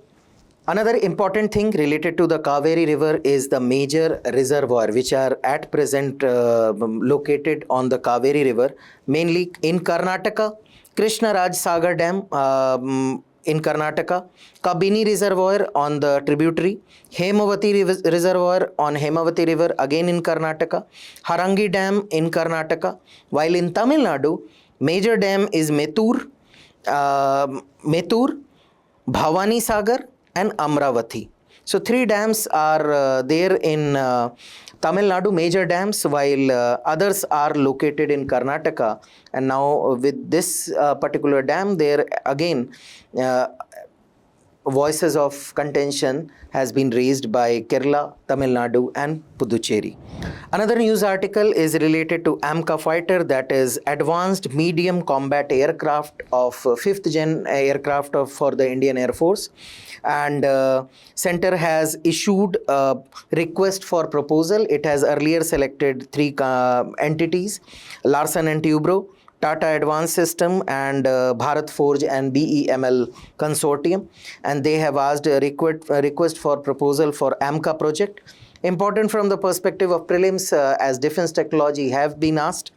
Another important thing related to the Kaveri River is the major reservoir which are at present located on the Kaveri River, mainly in Karnataka, Krishna Raj Sagar Dam in Karnataka, Kabini Reservoir on the tributary, Hemavati Reservoir on Hemavati River again in Karnataka, Harangi Dam in Karnataka, while in Tamil Nadu, major dam is Mettur, Bhavani Sagar and Amravati. So three dams are there in Tamil Nadu, major dams, while others are located in Karnataka. And now with this particular dam, there again voices of contention has been raised by Kerala, Tamil Nadu and Puducherry. Another news article is related to AMCA fighter, that is Advanced Medium Combat Aircraft of 5th gen aircraft for the Indian Air Force. And Center has issued a request for proposal. It has earlier selected three entities, Larsen & Toubro, Tata Advanced System and Bharat Forge and BEML Consortium, and they have asked a request for proposal for AMCA project. Important from the perspective of prelims, as defense technology have been asked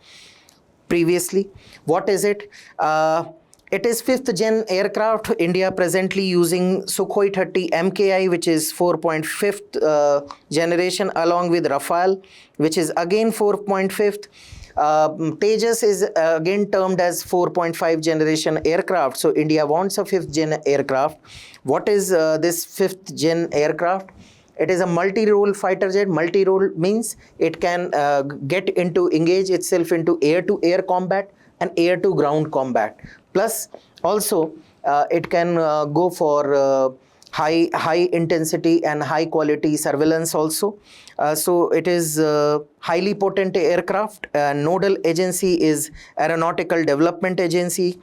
previously. What is it? It is 5th gen aircraft. India presently using Sukhoi 30 MKI, which is 4.5th generation, along with Rafale, which is again 4.5th. Tejas is again termed as 4.5 generation aircraft. So India wants a 5th gen aircraft. What is this 5th gen aircraft? It is a multi-role fighter jet. Multi-role means it can engage itself into air-to-air combat and air-to-ground combat. Plus also it can go for high intensity and high quality surveillance also. So it is highly potent aircraft. Nodal agency is Aeronautical Development Agency,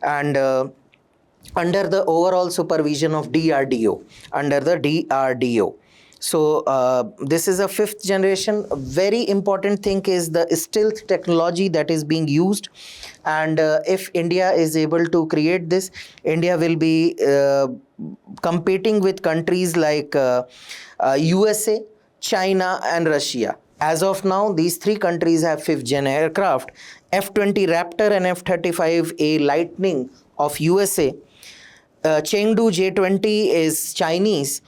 and under the overall supervision of DRDO, So this is a 5th generation. A very important thing is the stealth technology that is being used, and if India is able to create this, India will be competing with countries like USA, China and Russia. As of now, these three countries have 5th gen aircraft. F-20 Raptor and F-35A Lightning of USA. Chengdu J-20 is Chinese,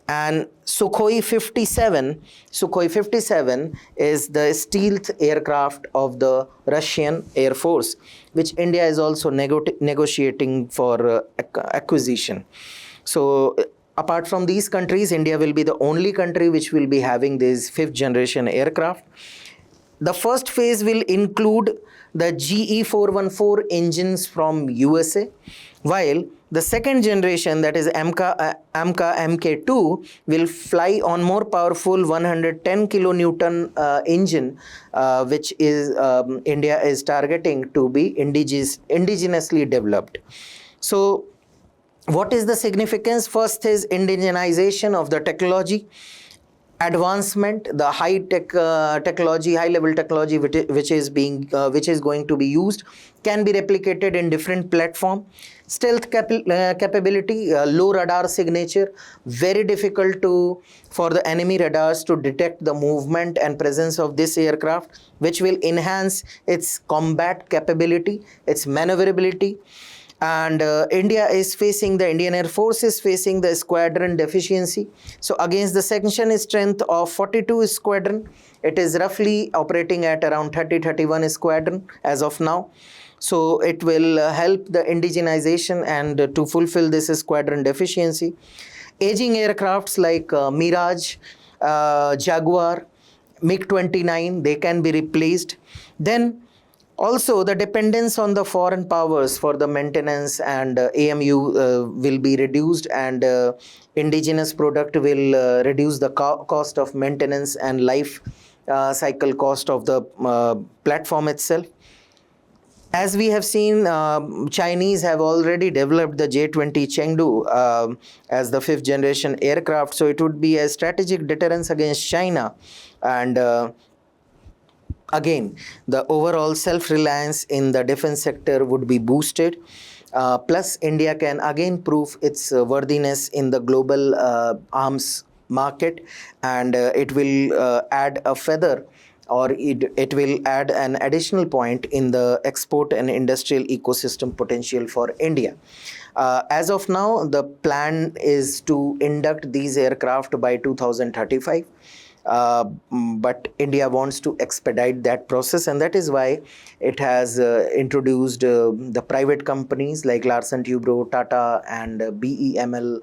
and Sukhoi 57 is the stealth aircraft of the Russian Air Force, which India is also negotiating for acquisition. So apart from these countries, India will be the only country which will be having these fifth generation aircraft. The first phase will include the GE 414 engines from USA, while the second generation, that is AMCA MK2, will fly on more powerful 110 kilonewton engine, which is India is targeting to be indigenously developed. So what is the significance? First is indigenization of the technology, advancement, the high level technology which is going to be used can be replicated in different platform. Stealth capability, low radar signature, very difficult for the enemy radars to detect the movement and presence of this aircraft, which will enhance its combat capability, its maneuverability. And the Indian Air Force is facing the squadron deficiency. So against the section strength of 42 squadron, it is roughly operating at around 30-31 squadron as of now. So it will help the indigenization and to fulfill this squadron deficiency. Aging aircrafts like Mirage, Jaguar, MiG-29, they can be replaced. Then also, the dependence on the foreign powers for the maintenance and AMU will be reduced, and indigenous product will reduce the cost of maintenance and life cycle cost of the platform itself. As we have seen, Chinese have already developed the J-20 Chengdu as the fifth generation aircraft, so it would be a strategic deterrence against China. And again, the overall self-reliance in the defense sector would be boosted. Plus, India can again prove its worthiness in the global arms market, and it will add a feather, or it will add an additional point in the export and industrial ecosystem potential for India. As of now, the plan is to induct these aircraft by 2035. But India wants to expedite that process, and that is why it has introduced the private companies like Larsen Toubro, Tata and BEML,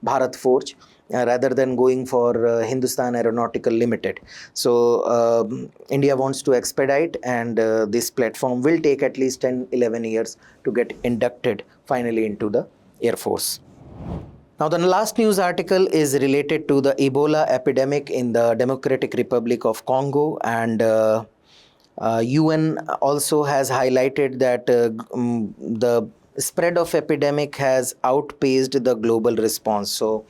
Bharat Forge, rather than going for Hindustan Aeronautical Limited. So India wants to expedite, and this platform will take at least 10-11 years to get inducted finally into the Air Force. Now, the last news article is related to the Ebola epidemic in the Democratic Republic of Congo, and UN also has highlighted that the spread of epidemic has outpaced the global response. So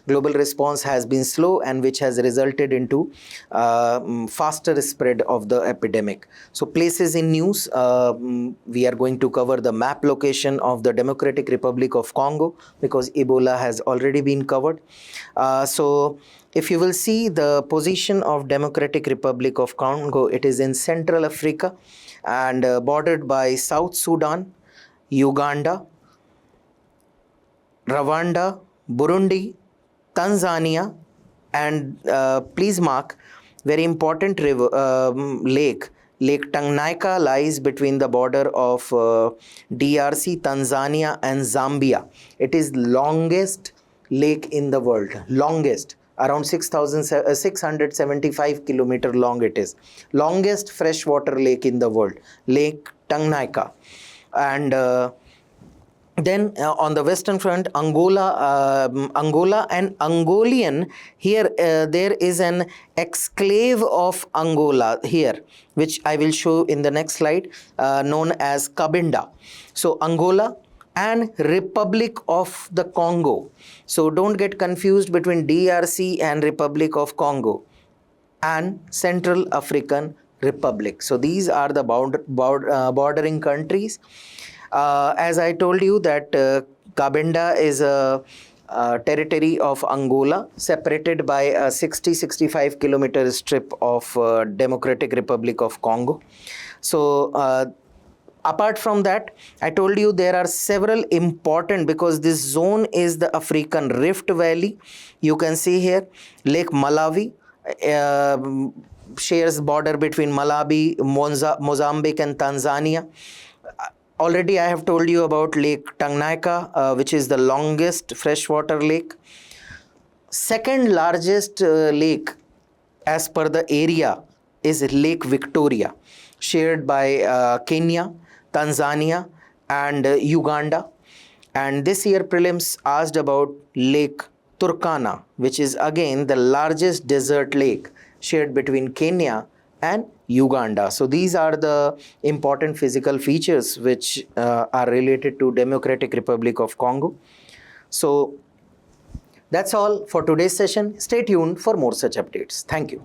global response has been slow, and which has resulted into faster spread of the epidemic. So places in news, we are going to cover the map location of the Democratic Republic of Congo, because Ebola has already been covered. So if you will see the position of Democratic Republic of Congo, it is in Central Africa and bordered by South Sudan, Uganda, Rwanda, Burundi, Tanzania, and please mark, very important river, Lake Tanganyika lies between the border of DRC, Tanzania and Zambia. It is longest lake in the world, longest, around 6,675 kilometer long it is. Longest freshwater lake in the world, Lake Tanganyika. And then on the western front, Angola and Angolian, here there is an exclave of Angola here, which I will show in the next slide, known as Cabinda. So Angola and Republic of the Congo. So don't get confused between DRC and Republic of Congo and Central African Republic. So these are the bordering countries. As I told you that Cabinda is a territory of Angola, separated by a 60-65 kilometer strip of Democratic Republic of Congo. So Apart from that, I told you there are several important, because this zone is the African Rift Valley. You can see here Lake Malawi uh, shares border between Malawi, Mozambique and Tanzania. Already I have told you about Lake Tanganyika, which is the longest freshwater lake. Second largest lake as per the area is Lake Victoria, shared by Kenya, Tanzania and Uganda. And this year prelims asked about Lake Turkana, which is again the largest desert lake shared between Kenya and Uganda. So these are the important physical features which are related to Democratic Republic of Congo. So that's all for today's session. Stay tuned for more such updates. Thank you.